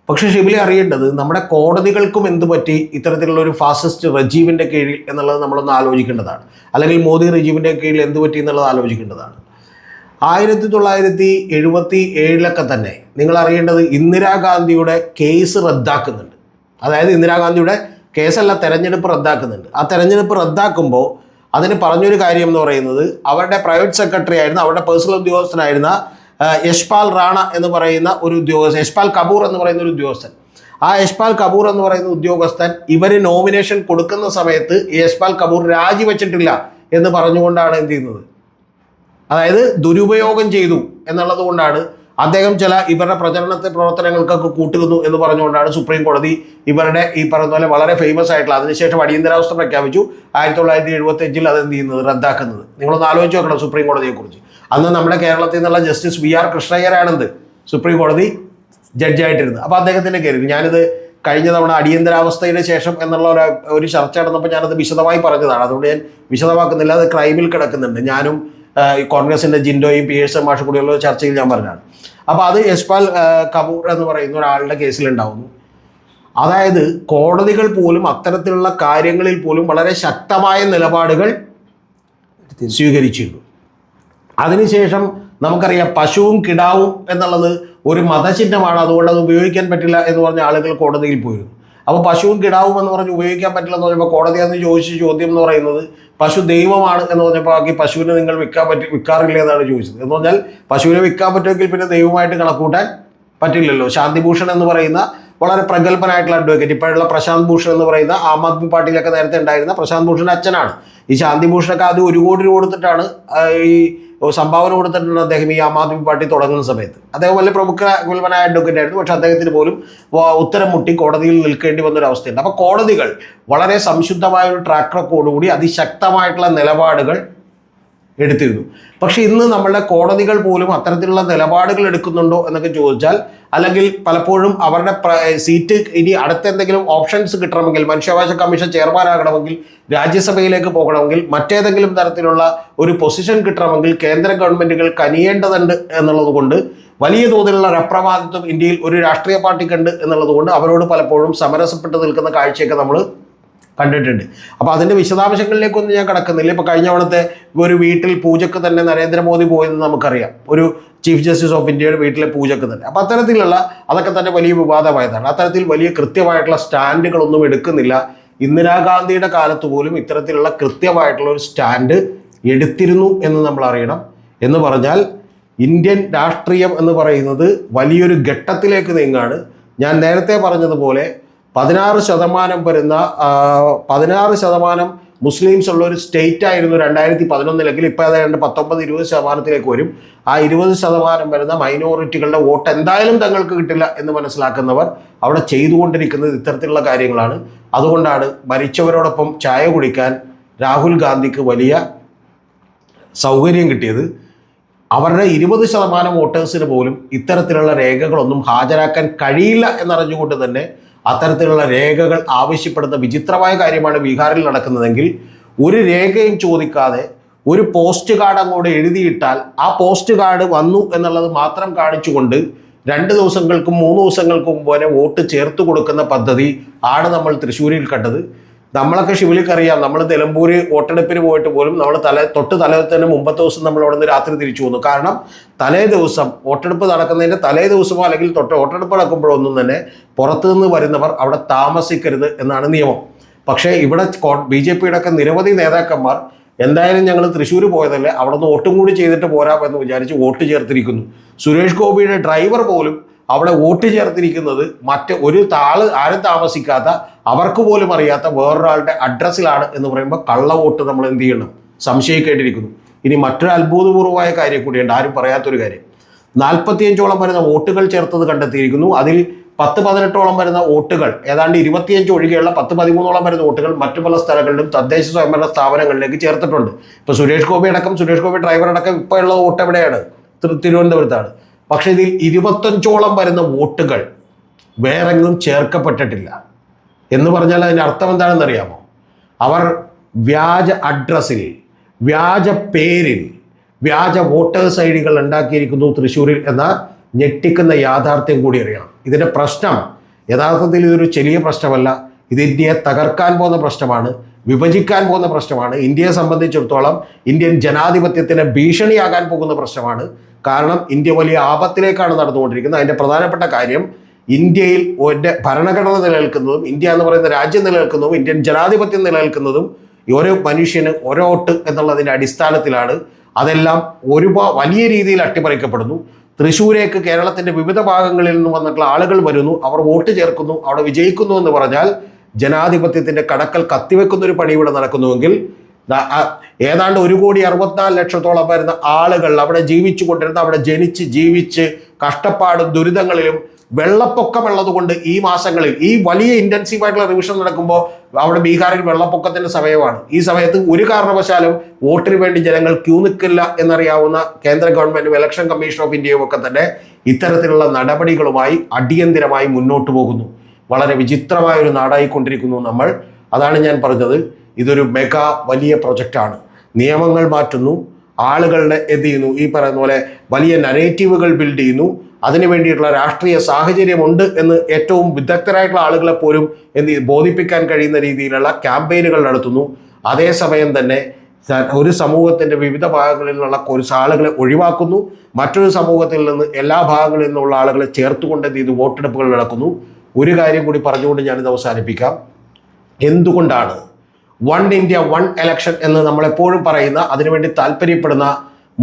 പക്ഷേ ഷിബിലി അറിയേണ്ടത് നമ്മുടെ കോടതികൾക്കും എന്ത് പറ്റി ഇത്തരത്തിലുള്ള ഒരു ഫാസിസ്റ്റ് റെജീമിൻ്റെ കീഴിൽ എന്നുള്ളത് നമ്മളൊന്ന് ആലോചിക്കേണ്ടതാണ്. അല്ലെങ്കിൽ മോദി റെജീമിൻ്റെ കീഴിൽ എന്ത് പറ്റി എന്നുള്ളത് ആലോചിക്കേണ്ടതാണ്. 1977 തന്നെ നിങ്ങൾ അറിയേണ്ടത് ഇന്ദിരാഗാന്ധിയുടെ കേസ് റദ്ദാക്കുന്നുണ്ട്. അതായത് ഇന്ദിരാഗാന്ധിയുടെ കേസല്ല, തെരഞ്ഞെടുപ്പ് റദ്ദാക്കുന്നുണ്ട്. ആ തെരഞ്ഞെടുപ്പ് റദ്ദാക്കുമ്പോൾ അതിന് പറഞ്ഞൊരു കാര്യം എന്ന് പറയുന്നത് അവരുടെ പ്രൈവറ്റ് സെക്രട്ടറി ആയിരുന്ന, അവരുടെ പേഴ്സണൽ ഉദ്യോഗസ്ഥനായിരുന്ന യശ്പാൽ റാണ എന്ന് പറയുന്ന ഒരു ഉദ്യോഗസ്ഥൻ, യശ്പാൽ കപൂർ എന്ന് പറയുന്ന ഒരു ഉദ്യോഗസ്ഥൻ, ആ യശ്പാൽ കപൂർ എന്ന് പറയുന്ന ഉദ്യോഗസ്ഥൻ ഇവർ നോമിനേഷൻ കൊടുക്കുന്ന സമയത്ത് യശ്പാൽ കപൂർ രാജിവെച്ചിട്ടില്ല എന്ന് പറഞ്ഞുകൊണ്ടാണ് എന്ത് ചെയ്യുന്നത്, അതായത് ദുരുപയോഗം ചെയ്തു എന്നുള്ളത് കൊണ്ടാണ് അദ്ദേഹം ഇവരുടെ പ്രവർത്തനങ്ങൾക്കൊക്കെ കൂട്ടുന്നു എന്ന് പറഞ്ഞുകൊണ്ടാണ് സുപ്രീം കോടതി ഇവരുടെ ഈ പറഞ്ഞ പോലെ വളരെ ഫേമസ് ആയിട്ടുള്ള, അതിനുശേഷം അടിയന്തരാവസ്ഥ പ്രഖ്യാപിച്ചു 1975 അതെന്ത് ചെയ്യുന്നത്, റദ്ദാക്കുന്നത്. നിങ്ങളൊന്ന് ആലോചിച്ച് നോക്കണം സുപ്രീം കോടതിയെക്കുറിച്ച്. അന്ന് നമ്മുടെ കേരളത്തിൽ നിന്നുള്ള ജസ്റ്റിസ് VR കൃഷ്ണയ്യരാണെന്ത് സുപ്രീം കോടതി ജഡ്ജായിട്ടിരുന്നത്. അപ്പോൾ അദ്ദേഹത്തിൻ്റെ കയറി ഞാനിത് കഴിഞ്ഞ തവണ അടിയന്തരാവസ്ഥയുടെ ശേഷം എന്നുള്ള ഒരു ചർച്ച നടന്നപ്പോൾ ഞാനത് വിശദമായി പറഞ്ഞതാണ്. അതുകൊണ്ട് ഞാൻ വിശദമാക്കുന്നില്ല, അത് ക്രൈമിൽ കിടക്കുന്നുണ്ട്. ഞാനും ഈ കോൺഗ്രസിൻ്റെ ജിൻഡോയും പിയേഴ്സൺ മാഷും കൂടിയുള്ള ചർച്ചയിൽ ഞാൻ പറഞ്ഞതാണ്. അപ്പോൾ അത് യശ്പാൽ കപൂർ എന്ന് പറയുന്ന ഒരാളുടെ കേസിലുണ്ടാവുന്നു. അതായത് കോടതികൾ പോലും അത്തരത്തിലുള്ള കാര്യങ്ങളിൽ പോലും വളരെ ശക്തമായ നിലപാടുകൾ സ്വീകരിച്ചിരുന്നു. അതിനുശേഷം നമുക്കറിയാം പശുവും കിടാവും എന്നുള്ളത് ഒരു മതചിഹ്നമാണ്, അതുകൊണ്ട് അത് ഉപയോഗിക്കാൻ പറ്റില്ല എന്ന് പറഞ്ഞ ആളുകൾ കോടതിയിൽ പോയിരുന്നു. അപ്പോൾ പശുവും കിടാവും എന്ന് പറഞ്ഞ് ഉപയോഗിക്കാൻ പറ്റില്ല എന്ന് പറഞ്ഞപ്പോൾ കോടതി അന്ന് ചോദിച്ച ചോദ്യം എന്ന് പറയുന്നത് പശു ദൈവമാണ് എന്ന് പറഞ്ഞപ്പോൾ ആക്കി പശുവിനെ നിങ്ങൾ വിൽക്കാറില്ല എന്നാണ് ചോദിച്ചത്. എന്ന് പറഞ്ഞാൽ പശുവിനെ വിൽക്കാൻ പറ്റുമെങ്കിൽ പിന്നെ ദൈവമായിട്ട് കണക്കൂട്ടാൻ പറ്റില്ലല്ലോ. ശാന്തിഭൂഷൺ എന്ന് പറയുന്ന വളരെ പ്രഗത്ഭനായിട്ടുള്ള അഡ്വക്കേറ്റ്, ഇപ്പോഴുള്ള പ്രശാന്ത് ഭൂഷൺ എന്ന് പറയുന്ന ആം ആദ്മി പാർട്ടിയിലൊക്കെ നേരത്തെ ഉണ്ടായിരുന്ന പ്രശാന്ത് ഭൂഷൺ അച്ഛനാണ്. ഈ ശാന്തിഭൂഷണൊക്കെ അത് 1 കോടി രൂപ കൊടുത്തിട്ടാണ് ഈ സംഭാവന കൊടുത്തിട്ടുണ്ട് അദ്ദേഹം ഈ ആം ആദ്മി പാർട്ടി തുടങ്ങുന്ന സമയത്ത്. അദ്ദേഹം വലിയ പ്രമുഖനായ അഡ്വക്കേറ്റ് ആയിരുന്നു. പക്ഷെ അദ്ദേഹത്തിന് പോലും ഉത്തരം മുട്ടി കോടതിയിൽ നിൽക്കേണ്ടി വന്നൊരവസ്ഥയുണ്ട്. അപ്പോൾ കോടതികൾ വളരെ സംശുദ്ധമായ ഒരു ട്രാക്ക് റെക്കോർഡുകൂടി അതിശക്തമായിട്ടുള്ള നിലപാടുകൾ എടുത്തിരുന്നു. പക്ഷെ ഇന്ന് നമ്മളുടെ കോടതികൾ പോലും അത്തരത്തിലുള്ള നിലപാടുകൾ എടുക്കുന്നുണ്ടോ എന്നൊക്കെ ചോദിച്ചാൽ, അല്ലെങ്കിൽ പലപ്പോഴും അവരുടെ സീറ്റ് ഇനി അടുത്ത എന്തെങ്കിലും ഓപ്ഷൻസ് കിട്ടണമെങ്കിൽ, മനുഷ്യാവകാശ കമ്മീഷൻ ചെയർമാനാകണമെങ്കിൽ, രാജ്യസഭയിലേക്ക് പോകണമെങ്കിൽ, മറ്റേതെങ്കിലും തരത്തിലുള്ള ഒരു പൊസിഷൻ കിട്ടണമെങ്കിൽ കേന്ദ്ര ഗവൺമെൻറ്റുകൾ കനിയേണ്ടതുണ്ട് എന്നുള്ളത് കൊണ്ട് വലിയ തോതിലുള്ള അപ്രമാദിത്വം ഇന്ത്യയിൽ ഒരു രാഷ്ട്രീയ പാർട്ടിക്കുണ്ട് എന്നുള്ളത് കൊണ്ട് അവരോട് പലപ്പോഴും സമരസപ്പെട്ട് നിൽക്കുന്ന കാഴ്ചയൊക്കെ നമ്മൾ കണ്ടിട്ടുണ്ട്. അപ്പോൾ അതിൻ്റെ വിശദാംശങ്ങളിലേക്കൊന്നും ഞാൻ കിടക്കുന്നില്ല. ഇപ്പോൾ കഴിഞ്ഞ തവണത്തെ ഒരു വീട്ടിൽ പൂജക്ക് തന്നെ നരേന്ദ്രമോദി പോയതെന്ന് നമുക്കറിയാം, ഒരു ചീഫ് ജസ്റ്റിസ് ഓഫ് ഇന്ത്യയുടെ വീട്ടിലെ പൂജക്ക് തന്നെ. അപ്പോൾ അത്തരത്തിലുള്ള അതൊക്കെ തന്നെ വലിയ വിവാദമായതാണ്. അത്തരത്തിൽ വലിയ കൃത്യമായിട്ടുള്ള സ്റ്റാൻഡുകളൊന്നും എടുക്കുന്നില്ല. ഇന്ദിരാഗാന്ധിയുടെ കാലത്ത് പോലും ഇത്തരത്തിലുള്ള കൃത്യമായിട്ടുള്ള ഒരു സ്റ്റാൻഡ് എടുത്തിരുന്നു എന്ന് നമ്മൾ അറിയണം. എന്ന് പറഞ്ഞാൽ ഇന്ത്യൻ രാഷ്ട്രീയം എന്ന് പറയുന്നത് വലിയൊരു ഘട്ടത്തിലേക്ക് നീങ്ങാണ്. ഞാൻ നേരത്തെ പറഞ്ഞതുപോലെ 16% വരുന്ന 16% മുസ്ലിംസ് ഉള്ള ഒരു സ്റ്റേറ്റ് ആയിരുന്നു 2011 ഇപ്പോൾ അതായത് 19-20% വരും. ആ 20% വരുന്ന മൈനോറിറ്റികളുടെ വോട്ട് എന്തായാലും തങ്ങൾക്ക് കിട്ടില്ല എന്ന് മനസ്സിലാക്കുന്നവർ അവിടെ ചെയ്തുകൊണ്ടിരിക്കുന്നത് ഇത്തരത്തിലുള്ള കാര്യങ്ങളാണ്. അതുകൊണ്ടാണ് മരിച്ചവരോടൊപ്പം ചായ കുടിക്കാൻ രാഹുൽ ഗാന്ധിക്ക് വലിയ സൗകര്യം കിട്ടിയത്. അവരുടെ 20% വോട്ടേഴ്സിന് പോലും ഇത്തരത്തിലുള്ള രേഖകളൊന്നും ഹാജരാക്കാൻ കഴിയില്ല എന്നറിഞ്ഞുകൊണ്ട് തന്നെ അത്തരത്തിലുള്ള രേഖകൾ ആവശ്യപ്പെടുന്ന വിചിത്രമായ കാര്യമാണ് ബീഹാറിൽ നടക്കുന്നതെങ്കിൽ, ഒരു രേഖയും ചോദിക്കാതെ ഒരു പോസ്റ്റ് കാർഡ് അങ്ങോട്ട് എഴുതിയിട്ടാൽ ആ പോസ്റ്റ് കാർഡ് വന്നു എന്നുള്ളത് മാത്രം കാണിച്ചുകൊണ്ട് 2 ദിവസങ്ങൾക്കും 3 ദിവസങ്ങൾക്കും മുമ്പ് വോട്ട് ചേർത്ത് കൊടുക്കുന്ന പദ്ധതി ആണ് നമ്മൾ തൃശ്ശൂരിൽ കണ്ടത്. നമ്മളൊക്കെ ഷിവിലിക്കറിയാം, നമ്മൾ നിലമ്പൂർ വോട്ടെടുപ്പിന് പോയിട്ട് പോലും നമ്മൾ തലേദിവസത്തിന് മുമ്പത്തെ ദിവസം നമ്മൾ അവിടെ നിന്ന് രാത്രി തിരിച്ചു വന്നു. കാരണം തലേ ദിവസം വോട്ടെടുപ്പ് നടക്കുന്നതിൻ്റെ തലേ ദിവസമോ അല്ലെങ്കിൽ വോട്ടെടുപ്പ് നടക്കുമ്പോഴൊന്നും തന്നെ പുറത്തുനിന്ന് വരുന്നവർ അവിടെ താമസിക്കരുത് എന്നാണ് നിയമം. പക്ഷേ ഇവിടെ BJPയുടെ ഒക്കെ നിരവധി നേതാക്കന്മാർ എന്തായാലും ഞങ്ങൾ തൃശ്ശൂർ പോയതല്ലേ, അവിടെ നിന്ന് വോട്ടും കൂടി ചെയ്തിട്ട് പോരാം എന്ന് വിചാരിച്ച് വോട്ട് ചേർത്തിരിക്കുന്നു. സുരേഷ് ഗോപിയുടെ ഡ്രൈവർ പോലും അവിടെ വോട്ട് ചേർത്തിരിക്കുന്നത് ഒരു ആരും താമസിക്കാത്ത, അവർക്ക് പോലും അറിയാത്ത വേറൊരാളുടെ അഡ്രസ്സിലാണ് എന്ന് പറയുമ്പോൾ കള്ള വോട്ട് നമ്മൾ എന്ത് ചെയ്യണം, സംശയിക്കേണ്ടിയിരിക്കുന്നു. ഇനി മറ്റൊരു അത്ഭുതപൂർവമായ കാര്യം കൂടിയുണ്ട്, ആരും പറയാത്തൊരു കാര്യം. 45ഓളം വരുന്ന വോട്ടുകൾ ചേർത്തത് കണ്ടെത്തിയിരിക്കുന്നു. അതിൽ 10-18ഓളം വരുന്ന വോട്ടുകൾ, ഏതാണ്ട് 25 ഒഴികെയുള്ള 10-13ഓളം വരുന്ന വോട്ടുകൾ മറ്റു പല സ്ഥലങ്ങളിലും തദ്ദേശ സ്വയംഭരണ സ്ഥാപനങ്ങളിലേക്ക് ചേർത്തിട്ടുണ്ട്. ഇപ്പോൾ സുരേഷ് ഗോപി ഡ്രൈവർ അടക്കം ഇപ്പോൾ ഉള്ള വോട്ട് എവിടെയാണ്? തിരുവനന്തപുരത്താണ്. പക്ഷേ ഇതിൽ 25ഓളം വരുന്ന വോട്ടുകൾ വേറെങ്ങും ചേർക്കപ്പെട്ടിട്ടില്ല. എന്ന് പറഞ്ഞാൽ അതിൻ്റെ അർത്ഥം എന്താണെന്ന് അറിയാമോ? അവർ വ്യാജ അഡ്രസ്സിൽ, വ്യാജ പേരിൽ, വ്യാജ വോട്ടേഴ്സ് ID ഉണ്ടാക്കിയിരിക്കുന്നു തൃശ്ശൂരിൽ എന്ന ഞെട്ടിക്കുന്ന യാഥാർത്ഥ്യം കൂടി അറിയണം. ഇതിൻ്റെ പ്രശ്നം യഥാർത്ഥത്തിൽ ഇതൊരു ചെറിയ പ്രശ്നമല്ല. ഇത് ഇന്ത്യയെ തകർക്കാൻ പോകുന്ന പ്രശ്നമാണ്, വിഭജിക്കാൻ പോകുന്ന പ്രശ്നമാണ്. ഇന്ത്യയെ സംബന്ധിച്ചിടത്തോളം ഇന്ത്യൻ ജനാധിപത്യത്തിന് ഭീഷണിയാകാൻ പോകുന്ന പ്രശ്നമാണ്. കാരണം ഇന്ത്യ വലിയ ആപത്തിലേക്കാണ് നടന്നുകൊണ്ടിരിക്കുന്നത്. അതിൻ്റെ പ്രധാനപ്പെട്ട കാര്യം, ഇന്ത്യയിൽ ഒരു ഭരണഘടന നിലനിൽക്കുന്നതും ഇന്ത്യ എന്ന് പറയുന്ന രാജ്യം നിലനിൽക്കുന്നതും ഇന്ത്യൻ ജനാധിപത്യം നിലനിൽക്കുന്നതും ഓരോ മനുഷ്യന് ഓരോ വോട്ട് എന്നുള്ളതിൻ്റെ അടിസ്ഥാനത്തിലാണ്. അതെല്ലാം വലിയ രീതിയിൽ അട്ടിമറിക്കപ്പെടുന്നു. തൃശ്ശൂരേക്ക് കേരളത്തിൻ്റെ വിവിധ ഭാഗങ്ങളിൽ നിന്ന് വന്നിട്ടുള്ള ആളുകൾ വരുന്നു, അവർ വോട്ട് ചേർക്കുന്നു, അവിടെ വിജയിക്കുന്നു എന്ന് പറഞ്ഞാൽ ജനാധിപത്യത്തിൻ്റെ കടക്കൽ കത്തിവെക്കുന്ന ഒരു പണി ഇവിടെ നടക്കുന്നുവെങ്കിൽ, ഏതാണ്ട് 1,64,00,000 വരുന്ന ആളുകൾ അവിടെ ജീവിച്ചു കൊണ്ടിരുന്ന, അവിടെ ജനിച്ച് ജീവിച്ച് കഷ്ടപ്പാടും ദുരിതങ്ങളിലും വെള്ളപ്പൊക്കമുള്ളത് കൊണ്ട് ഈ മാസങ്ങളിൽ ഈ വലിയ ഇൻറ്റൻസീവായിട്ടുള്ള റിവിഷൻ നടക്കുമ്പോൾ അവിടെ ബീഹാറിൽ വെള്ളപ്പൊക്കത്തിൻ്റെ സമയമാണ്. ഈ സമയത്ത് ഒരു കാരണവശാലും വോട്ടിന് വേണ്ടി ജനങ്ങൾ ക്യൂ നിൽക്കില്ല എന്നറിയാവുന്ന കേന്ദ്ര ഗവൺമെൻറ്റും ഇലക്ഷൻ കമ്മീഷൻ ഓഫ് ഇന്ത്യയും ഒക്കെ തന്നെ ഇത്തരത്തിലുള്ള നടപടികളുമായി അടിയന്തിരമായി മുന്നോട്ട് പോകുന്നു. വളരെ വിചിത്രമായ ഒരു നാടായിക്കൊണ്ടിരിക്കുന്നു നമ്മൾ. അതാണ് ഞാൻ പറഞ്ഞത്, ഇതൊരു മെഗാ വലിയ പ്രൊജക്റ്റാണ്. നിയമങ്ങൾ മാറ്റുന്നു, ആളുകളുടെ എന്ത് ചെയ്യുന്നു, ഈ പറയുന്ന പോലെ വലിയ നരേറ്റീവുകൾ ബിൽഡ് ചെയ്യുന്നു. അതിനു വേണ്ടിയിട്ടുള്ള രാഷ്ട്രീയ സാഹചര്യമുണ്ട് എന്ന് ഏറ്റവും വിദഗ്ധരായിട്ടുള്ള ആളുകളെ പോലും ബോധിപ്പിക്കാൻ കഴിയുന്ന രീതിയിലുള്ള ക്യാമ്പയിനുകൾ നടത്തുന്നു. അതേസമയം തന്നെ ഒരു സമൂഹത്തിൻ്റെ വിവിധ ഭാഗങ്ങളിൽ നിന്നുള്ള കുറച്ച് ആളുകളെ ഒഴിവാക്കുന്നു, മറ്റൊരു സമൂഹത്തിൽ നിന്ന് എല്ലാ ഭാഗങ്ങളിൽ നിന്നുള്ള ആളുകളെ ചേർത്തുകൊണ്ട് എന്ത് ചെയ്തു വോട്ടെടുപ്പുകൾ നടക്കുന്നു. ഒരു കാര്യം കൂടി പറഞ്ഞുകൊണ്ട് ഞാനിത് അവസാനിപ്പിക്കാം. എന്തുകൊണ്ടാണ് വൺ ഇന്ത്യ വൺ എലക്ഷൻ എന്ന് നമ്മളെപ്പോഴും പറയുന്ന, അതിനുവേണ്ടി താല്പര്യപ്പെടുന്ന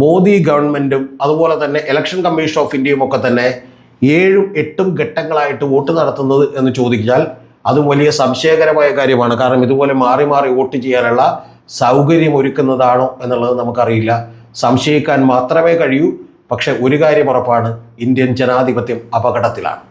മോദി ഗവൺമെൻറ്റും അതുപോലെ തന്നെ ഇലക്ഷൻ കമ്മീഷൻ ഓഫ് ഇന്ത്യയും ഒക്കെ തന്നെ 7-8 ഘട്ടങ്ങളായിട്ട് വോട്ട് നടത്തുന്നത് എന്ന് ചോദിച്ചാൽ അതും വലിയ സംശയകരമായ കാര്യമാണ്. കാരണം ഇതുപോലെ മാറി മാറി വോട്ട് ചെയ്യാനുള്ള സൗകര്യം ഒരുക്കുന്നതാണോ എന്നുള്ളത് നമുക്കറിയില്ല. സംശയിക്കാൻ മാത്രമേ കഴിയൂ. പക്ഷെ ഒരു കാര്യം ഉറപ്പാണ്, ഇന്ത്യൻ ജനാധിപത്യം അപകടത്തിലാണ്.